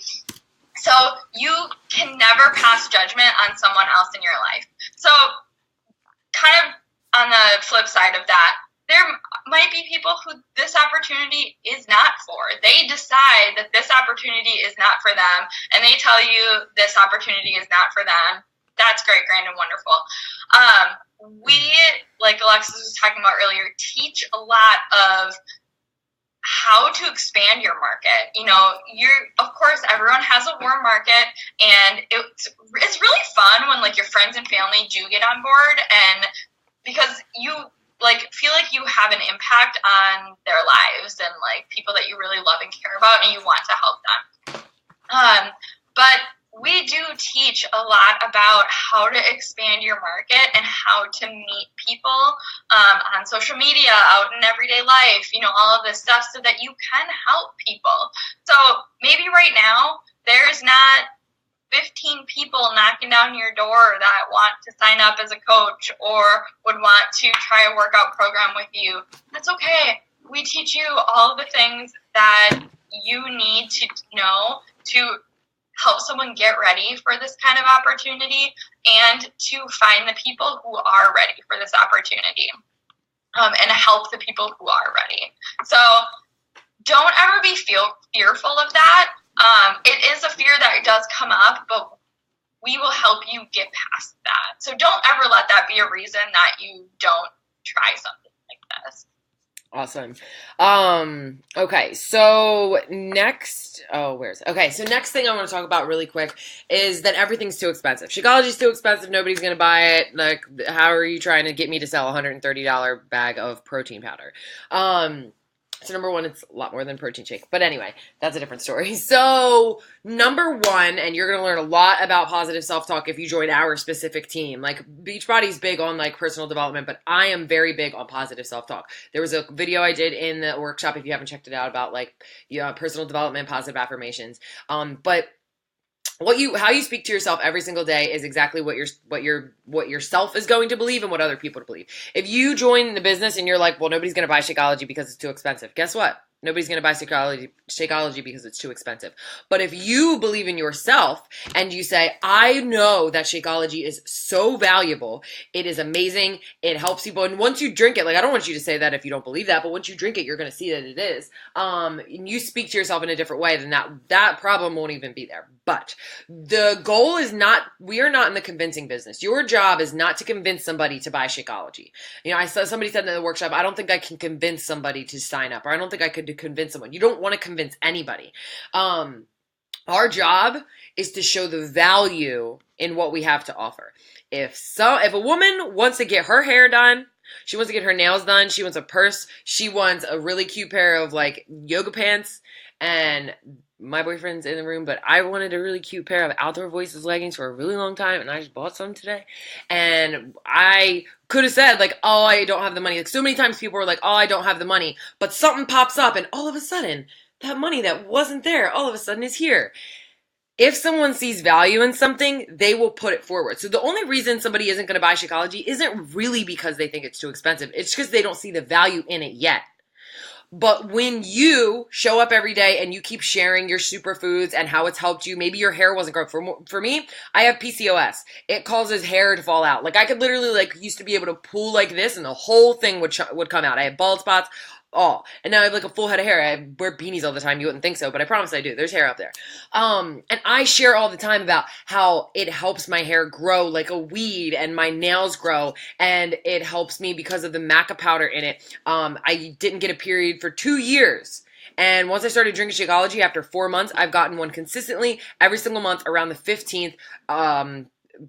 So you can never pass judgment on someone else in your life. So kind of on the flip side of that, there might be people who this opportunity is not for. They decide that this opportunity is not for them, and they tell you this opportunity is not for them. That's great, grand, and wonderful. We, like Alexis was talking about earlier, teach a lot of how to expand your market. Of course, everyone has a warm market, and it's really fun when like your friends and family do get on board, and because you like feel like you have an impact on their lives and like people that you really love and care about, and you want to help them. But we do teach a lot about how to expand your market and how to meet people on social media, out in everyday life, all of this stuff so that you can help people. So maybe right now there's not 15 people knocking down your door that want to sign up as a coach or would want to try a workout program with you. That's okay. We teach you all the things that you need to know to help someone get ready for this kind of opportunity and to find the people who are ready for this opportunity and help the people who are ready. So don't ever be fearful of that. It is a fear that does come up, but we will help you get past that. So don't ever let that be a reason that you don't try something like this. Awesome. Okay. So next thing I want to talk about really quick is that everything's too expensive. Shakeology's too expensive. Nobody's going to buy it. Like, how are you trying to get me to sell a $130 bag of protein powder? So number one, it's a lot more than protein shake. But anyway, that's a different story. So number one, and you're going to learn a lot about positive self-talk if you join our specific team. Like Beachbody's big on like personal development, but I am very big on positive self-talk. There was a video I did in the workshop, if you haven't checked it out, about like personal development, positive affirmations. But how you speak to yourself every single day is exactly what yourself is going to believe and what other people believe. If you join the business and you're like, well, nobody's going to buy Shakeology because it's too expensive. Guess what? Nobody's going to buy Shakeology because it's too expensive. But if you believe in yourself and you say, I know that Shakeology is so valuable, it is amazing, it helps people. And once you drink it, like I don't want you to say that if you don't believe that, but once you drink it, you're going to see that it is. And you speak to yourself in a different way, then that problem won't even be there. But the goal is we are not in the convincing business. Your job is not to convince somebody to buy Shakeology. I saw somebody said in the workshop, I don't think I can convince somebody to sign up, or I don't think I could convince someone. You don't want to convince anybody. Our job is to show the value in what we have to offer. If a woman wants to get her hair done, she wants to get her nails done, she wants a purse, she wants a really cute pair of like yoga pants, and my boyfriend's in the room, but I wanted a really cute pair of Outdoor Voices leggings for a really long time, and I just bought some today. And I could have said, like, oh, I don't have the money. Like, so many times people were like, oh, I don't have the money. But something pops up, and all of a sudden, that money that wasn't there, all of a sudden is here. If someone sees value in something, they will put it forward. So the only reason somebody isn't going to buy Shakeology isn't really because they think it's too expensive. It's because they don't see the value in it yet. But when you show up every day and you keep sharing your superfoods and how it's helped you, maybe your hair wasn't growing. For me, I have PCOS. It causes hair to fall out. Like I could literally used to be able to pull like this and the whole thing would come out. I have bald spots. all. And now I have like a full head of hair. I wear beanies all the time. You wouldn't think so, but I promise I do. There's hair up there. And I share all the time about how it helps my hair grow like a weed and my nails grow. And it helps me because of the maca powder in it. I didn't get a period for 2 years. And once I started drinking Shakeology, after 4 months, I've gotten one consistently every single month around the 15th,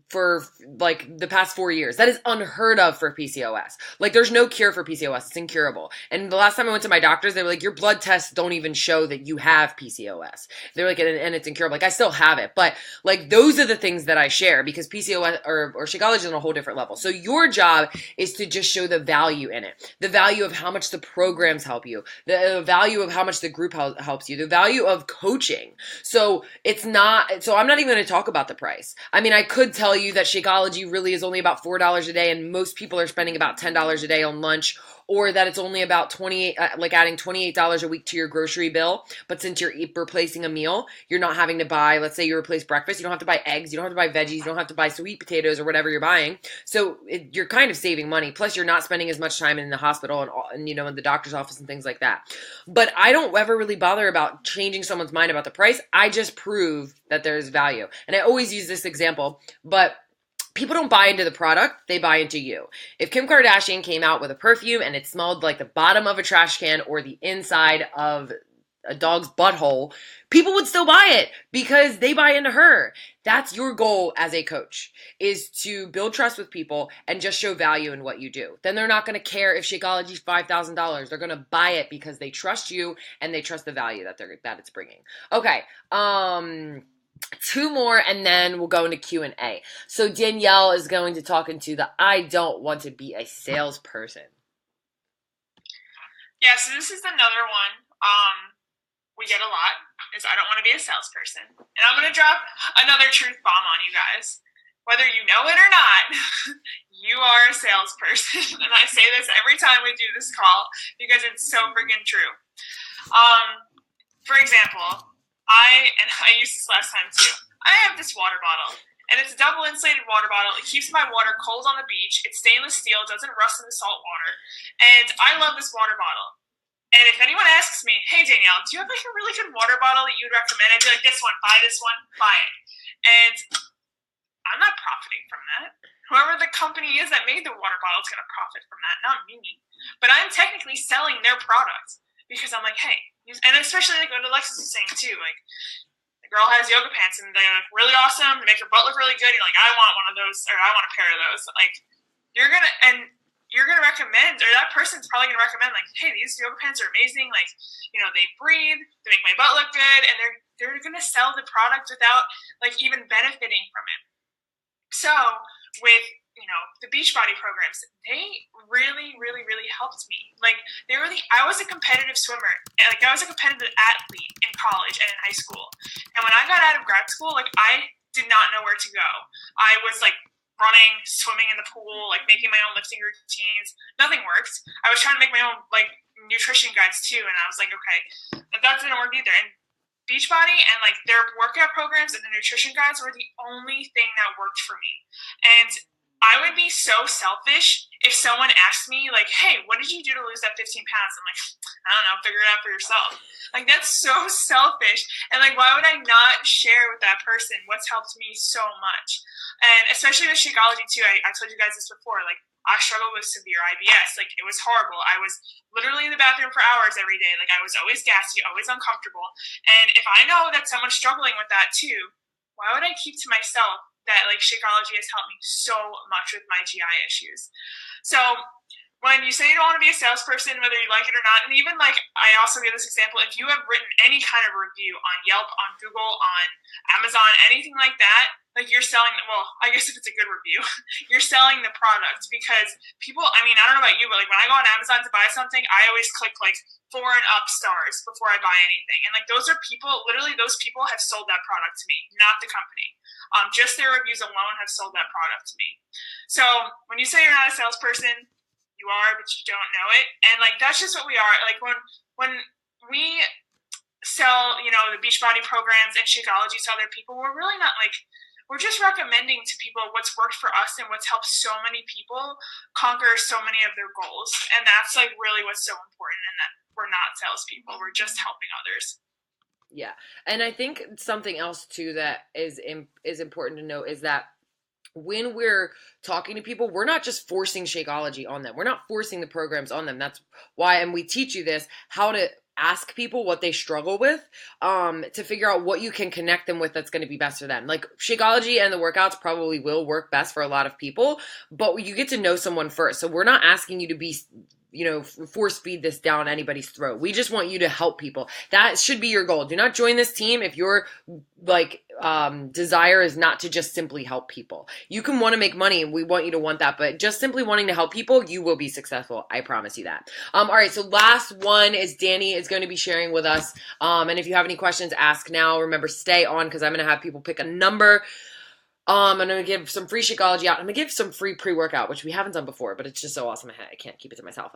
for like the past 4 years. That is unheard of for PCOS. Like there's no cure for PCOS. It's incurable. And the last time I went to my doctors, they were like, your blood tests don't even show that you have PCOS. They're like, and it's incurable. Like I still have it, but like those are the things that I share because PCOS or Shakeology is on a whole different level. So your job is to just show the value in it, the value of how much the programs help you, the value of how much the group helps you, the value of coaching. So I'm not even going to talk about the price. I mean, I could tell you that Shakeology really is only about $4 a day and most people are spending about $10 a day on lunch, or that it's only about adding $28 a week to your grocery bill. But since you're replacing a meal, you're not having to buy, let's say you replace breakfast, you don't have to buy eggs, you don't have to buy veggies, you don't have to buy sweet potatoes or whatever you're buying. So you're kind of saving money. Plus you're not spending as much time in the hospital and in the doctor's office and things like that. But I don't ever really bother about changing someone's mind about the price. I just prove that there's value. And I always use this example, but people don't buy into the product, they buy into you. If Kim Kardashian came out with a perfume and it smelled like the bottom of a trash can or the inside of a dog's butthole, people would still buy it because they buy into her. That's your goal as a coach, is to build trust with people and just show value in what you do. Then they're not going to care if Shakeology is $5,000. They're going to buy it because they trust you and they trust the value that it's bringing. Okay. 2 more and then we'll go into Q&A. So Danielle is going to talk into the I don't want to be a salesperson. Yeah, so this is another one we get a lot, is I don't want to be a salesperson. And I'm going to drop another truth bomb on you guys. Whether you know it or not, you are a salesperson. And I say this every time we do this call because it's so freaking true. For example, I used this last time too. I have this water bottle, and it's a double insulated water bottle. It keeps my water cold on the beach. It's stainless steel. It doesn't rust in the salt water. And I love this water bottle. And if anyone asks me, hey, Danielle, do you have like a really good water bottle that you would recommend? I'd be like, this one, buy it. And I'm not profiting from that. Whoever the company is that made the water bottle is going to profit from that, not me. But I'm technically selling their product because I'm like, hey, and especially like what Alexis was saying too, like the girl has yoga pants and they're like really awesome, they make her butt look really good. You're like, I want one of those, or I want a pair of those. Like you're gonna recommend, or that person's probably gonna recommend, like, hey, these yoga pants are amazing. Like, they breathe, they make my butt look good, and they're gonna sell the product without like even benefiting from it. So with the Beachbody programs, they really, really, really helped me. Like I was a competitive swimmer. Like I was a competitive athlete in college and in high school. And when I got out of grad school, like I did not know where to go. I was like running, swimming in the pool, like making my own lifting routines. Nothing worked. I was trying to make my own like nutrition guides too, and I was like, okay, that didn't work either. And Beachbody and like their workout programs and the nutrition guides were the only thing that worked for me. And I would be so selfish if someone asked me, like, hey, what did you do to lose that 15 pounds? I'm like, I don't know, figure it out for yourself. Like, that's so selfish. And, like, why would I not share with that person what's helped me so much? And especially with Shakeology, too, I told you guys this before. Like, I struggled with severe IBS. Like, it was horrible. I was literally in the bathroom for hours every day. Like, I was always gassy, always uncomfortable. And if I know that someone's struggling with that, too, why would I keep to myself that like Shakeology has helped me so much with my GI issues? So when you say you don't want to be a salesperson, whether you like it or not, and even like I also give this example, if you have written any kind of review on Yelp, on Google, on Amazon, anything like that, like you're selling, well, I guess if it's a good review, you're selling the product, because people, I mean, I don't know about you, but like when I go on Amazon to buy something, I always click like 4 and up stars before I buy anything. And like those are people, literally those people have sold that product to me, not the company. Just their reviews alone have sold that product to me. So when you say you're not a salesperson, you are, but you don't know it. And like that's just what we are. Like when we sell, the Beachbody programs and Shakeology to other people, we're really not like, we're just recommending to people what's worked for us and what's helped so many people conquer so many of their goals. And that's like really what's so important, and that we're not salespeople. We're just helping others. Yeah. And I think something else too that is important to note is that when we're talking to people, we're not just forcing Shakeology on them. We're not forcing the programs on them. That's why, and we teach you this, how to ask people what they struggle with, to figure out what you can connect them with that's going to be best for them. Like Shakeology and the workouts probably will work best for a lot of people, but you get to know someone first. So we're not asking you to be, force feed this down anybody's throat. We just want you to help people. That should be your goal. Do not join this team if your desire is not to just simply help people. You can want to make money, and we want you to want that, but just simply wanting to help people, you will be successful. I promise you that. All right. So last one is Danny is going to be sharing with us. And if you have any questions, ask now. Remember, stay on, because I'm going to have people pick a number. I'm going to give some free Shakeology out. I'm going to give some free pre-workout, which we haven't done before, but it's just so awesome. I can't keep it to myself.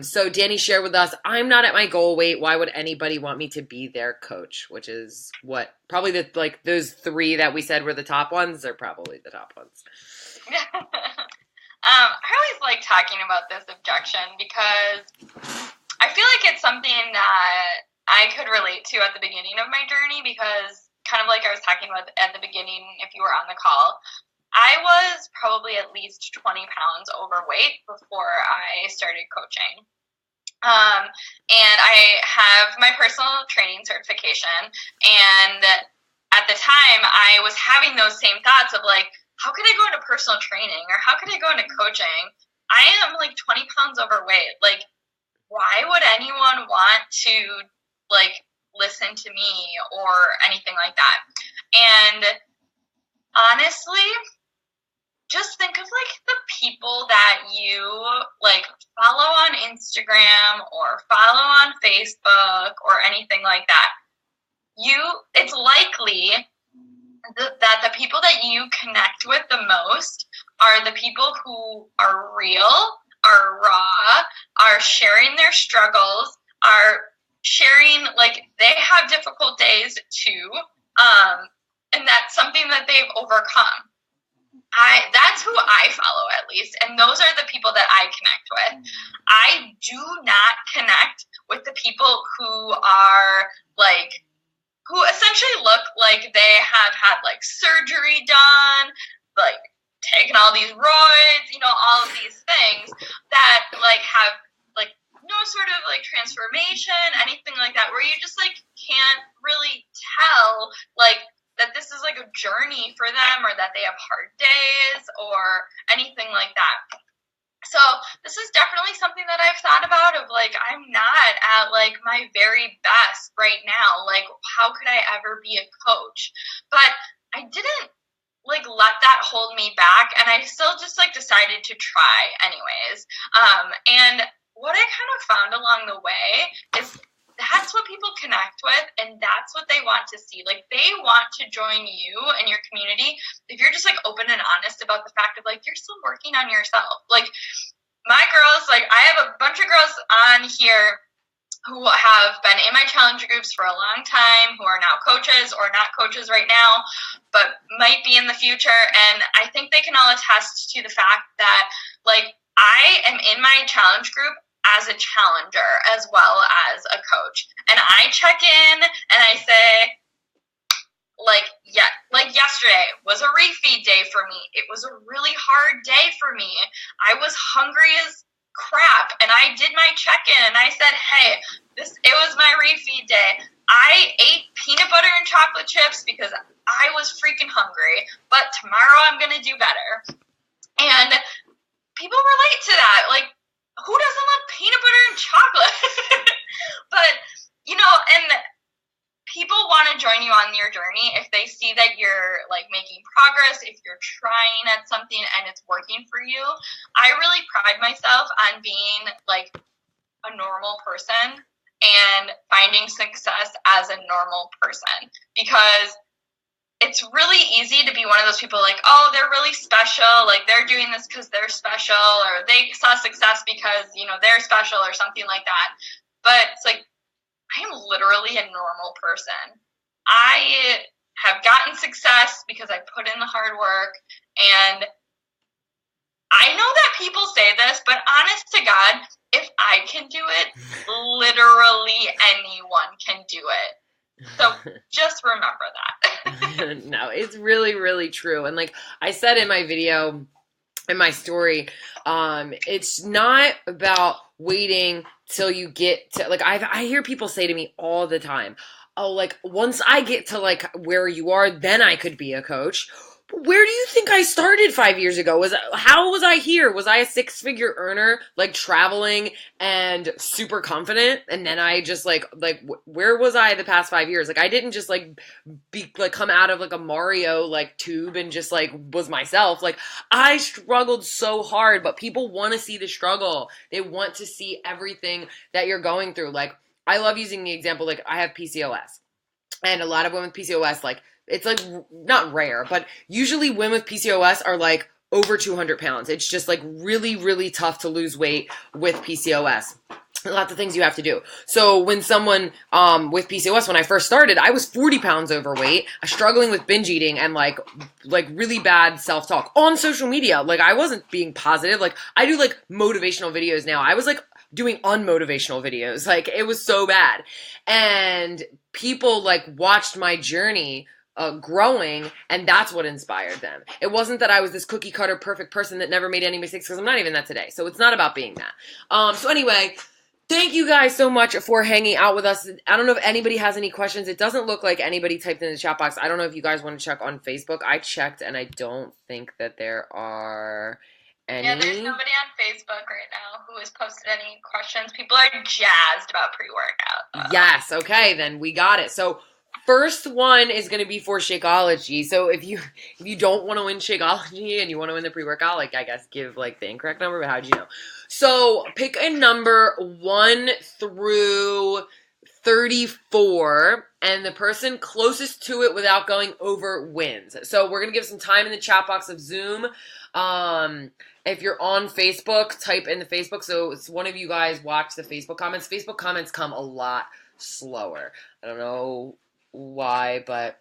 So Danny shared with us, I'm not at my goal weight. Why would anybody want me to be their coach? Which is what probably those three that we said were the top ones are probably the top ones. I always like talking about this objection because I feel like it's something that I could relate to at the beginning of my journey, because kind of like I was talking about at the beginning, if you were on the call, I was probably at least 20 pounds overweight before I started coaching. And I have my personal training certification. And at the time, I was having those same thoughts of like, how could I go into personal training, or how could I go into coaching? I am like 20 pounds overweight. Like, why would anyone want to listen to me or anything like that? And honestly, just think of the people that you follow on Instagram or follow on Facebook or anything like that. It's likely that the people that you connect with the most are the people who are real, are raw, are sharing their struggles, are sharing they have difficult days too, and that's something that they've overcome. That's who I follow, at least, and those are the people that I connect with. I do not connect with the people who are who essentially look like they have had surgery done, taken all these roids, all of these things that have no sort of transformation, anything like that, where you just can't really tell that this is a journey for them, or that they have hard days or anything like that. So this is definitely something that I've thought about of I'm not at my very best right now. How could I ever be a coach? But I didn't let that hold me back, and I still just decided to try anyways. And what I kind of found along the way is that's what people connect with, and that's what they want to see. They want to join you and your community if you're just open and honest about the fact of you're still working on yourself. My girls, I have a bunch of girls on here who have been in my challenge groups for a long time, who are now coaches or not coaches right now, but might be in the future. And I think they can all attest to the fact that I am in my challenge group as a challenger as well as a coach. And I check in and I say, yesterday was a refeed day for me. It was a really hard day for me. I was hungry as crap, and I did my check-in and I said, hey, it was my refeed day. I ate peanut butter and chocolate chips because I was freaking hungry, but tomorrow I'm going to do better. And people relate to that. Who doesn't love peanut butter and chocolate? But, and people want to join you on your journey if they see that you're making progress, if you're trying at something and it's working for you. I really pride myself on being a normal person and finding success as a normal person, because it's really easy to be one of those people oh, they're really special, they're doing this because they're special, or they saw success because they're special or something like that. But it's I am literally a normal person. I have gotten success because I put in the hard work. And I know that people say this, but honest to God, if I can do it, literally anyone can do it. So just remember that. No, it's really, really true. And like I said in my video, in my story, it's not about waiting till you get to, like, I hear people say to me all the time, oh, like, once I get to, like, where you are, then I could be a coach. But where do you think I started 5 years ago? How was I here? Was I a 6-figure earner, like, traveling and super confident? And then I just, where was I the past 5 years? Like, I didn't just, come out of, like, a Mario, like, tube and just, like, was myself. Like, I struggled so hard, but people want to see the struggle. They want to see everything that you're going through. Like, I love using the example, like, I have PCOS. And a lot of women with PCOS, like, it's, like, not rare, but usually women with PCOS are, like, over 200 pounds. It's just, like, really, really tough to lose weight with PCOS. Lots of things you have to do. So when someone with PCOS, when I first started, I was 40 pounds overweight, struggling with binge eating and like really bad self-talk on social media. Like, I wasn't being positive. Like, I do like motivational videos now. I was like doing unmotivational videos. Like, it was so bad. And people like watched my journey growing, and that's what inspired them. It wasn't that I was this cookie cutter perfect person that never made any mistakes, because I'm not even that today. So it's not about being that. So anyway, thank you guys so much for hanging out with us. I don't know if anybody has any questions. It doesn't look like anybody typed in the chat box. I don't know if you guys want to check on Facebook. I checked, and I don't think that there are any. Yeah, there's nobody on Facebook right now who has posted any questions. People are jazzed about pre-workout. Yes, okay, then we got it. So first one is going to be for Shakeology. So if you don't want to win Shakeology and you want to win the pre-workout, like, I guess give like the incorrect number, but how'd you know? So pick a number 1 through 34, and the person closest to it without going over wins. So we're going to give some time in the chat box of Zoom. If you're on Facebook, type in the Facebook. So it's one of you guys watch the Facebook comments. Facebook comments come a lot slower. I don't know why, but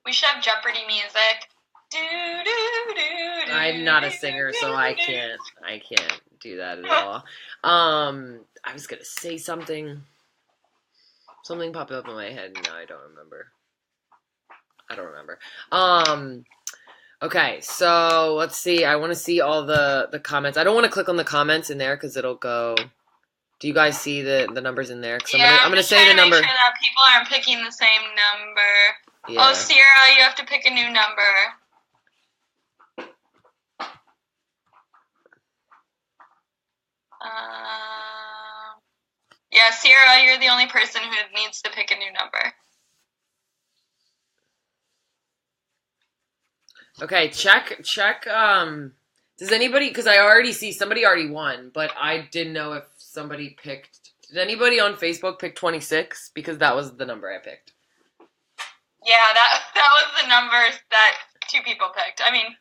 we should have Jeopardy music. I'm not a singer, so I can't do that at all. I was gonna say something popped up in my head. No, I don't remember. Okay, so let's see. I want to see all the comments. I don't want to click on the comments in there because it'll go. Do you guys see the numbers in there? Yeah, I'm gonna say the number. Make sure that people aren't picking the same number. Yeah. Oh, Sierra, you have to pick a new number. Yeah, Sierra, you're the only person who needs to pick a new number. Okay, check. Does anybody? Because I already see somebody already won, but I didn't know if somebody picked. Did anybody on Facebook pick 26? Because that was the number I picked. Yeah, that was the numbers that 2 people picked. I mean.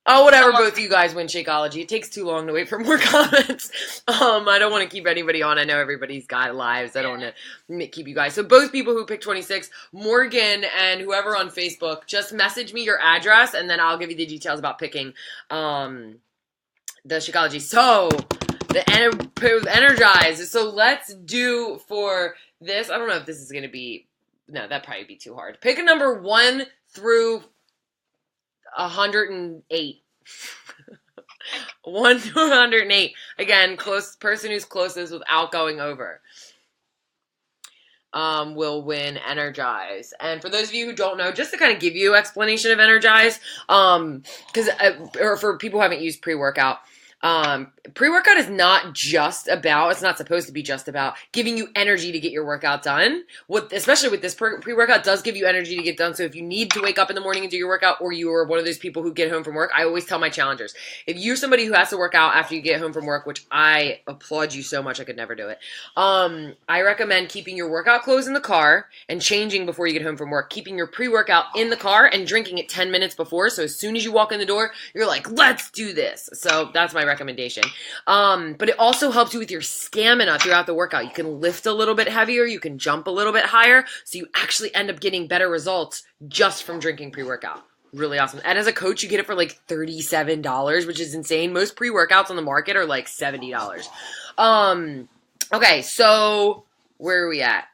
Oh, whatever. Both of you guys win Shakeology. It takes too long to wait for more comments. I don't want to keep anybody on. I know everybody's got lives. I don't want to keep you guys. So both people who picked 26, Morgan and whoever on Facebook, just message me your address, and then I'll give you the details about picking the Shakeology. So the Energize. So let's do for this. I don't know if this is going to be. No, that'd probably be too hard. Pick a number 1 through 108. 1 to 108. Again, person who's closest without going over will win Energize. And for those of you who don't know, just to kind of give you an explanation of Energize, because or for people who haven't used pre-workout, pre-workout is not just about, it's not supposed to be just about giving you energy to get your workout done. Especially with this pre-workout does give you energy to get done. So if you need to wake up in the morning and do your workout, or you are one of those people who get home from work, I always tell my challengers, if you're somebody who has to work out after you get home from work, which I applaud you so much, I could never do it. I recommend keeping your workout clothes in the car and changing before you get home from work, keeping your pre-workout in the car and drinking it 10 minutes before. So as soon as you walk in the door, you're like, let's do this. So that's my recommendation. But it also helps you with your stamina throughout the workout. You can lift a little bit heavier, you can jump a little bit higher, so you actually end up getting better results just from drinking pre-workout. Really awesome. And as a coach, you get it for like $37, which is insane. Most pre-workouts on the market are like $70. Okay, so where are we at?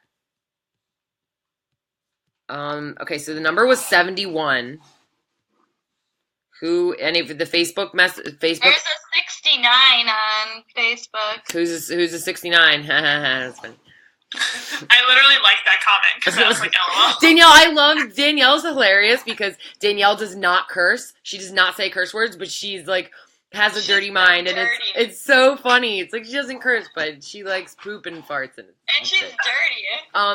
Okay, so the number was 71. Any of the Facebook Facebook? There's a 69 on Facebook. Who's a 69? That's funny. I literally liked that comment because I was like, LOL. Danielle's hilarious because Danielle does not curse. She does not say curse words, but she's like has a dirty mind, and it's so funny. It's like she doesn't curse, but she likes poop and farts, and she's dirty.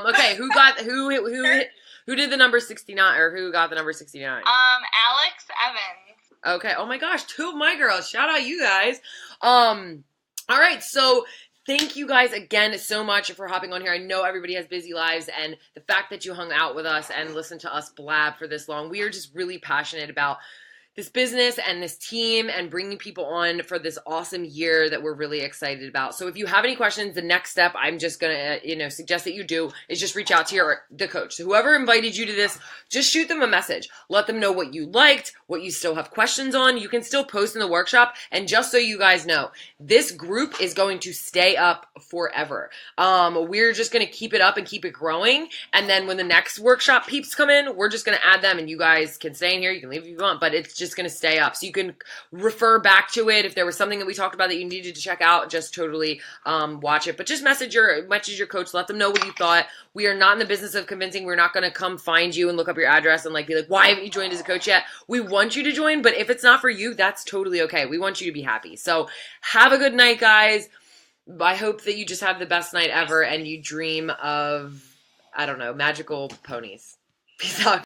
Okay, who did the number 69, or who got the number 69? Alex Evans. Okay. Oh my gosh, 2 of my girls. Shout out you guys. All right, so thank you guys again so much for hopping on here. I know everybody has busy lives, and the fact that you hung out with us and listened to us blab for this long, we are just really passionate about this business and this team and bringing people on for this awesome year that we're really excited about. So if you have any questions, the next step I'm just going to, suggest that you do is just reach out to the coach. So whoever invited you to this, just shoot them a message. Let them know what you liked, what you still have questions on. You can still post in the workshop. And just so you guys know, this group is going to stay up forever. We're just going to keep it up and keep it growing. And then when the next workshop peeps come in, we're just going to add them, and you guys can stay in here. You can leave if you want, but it's just going to stay up. So you can refer back to it. If there was something that we talked about that you needed to check out, just totally watch it. But just message your coach. Let them know what you thought. We are not in the business of convincing. We're not going to come find you and look up your address and be like, why haven't you joined as a coach yet? We want you to join, but if it's not for you, that's totally okay. We want you to be happy. So have a good night, guys. I hope that you just have the best night ever and you dream of, I don't know, magical ponies. Peace out.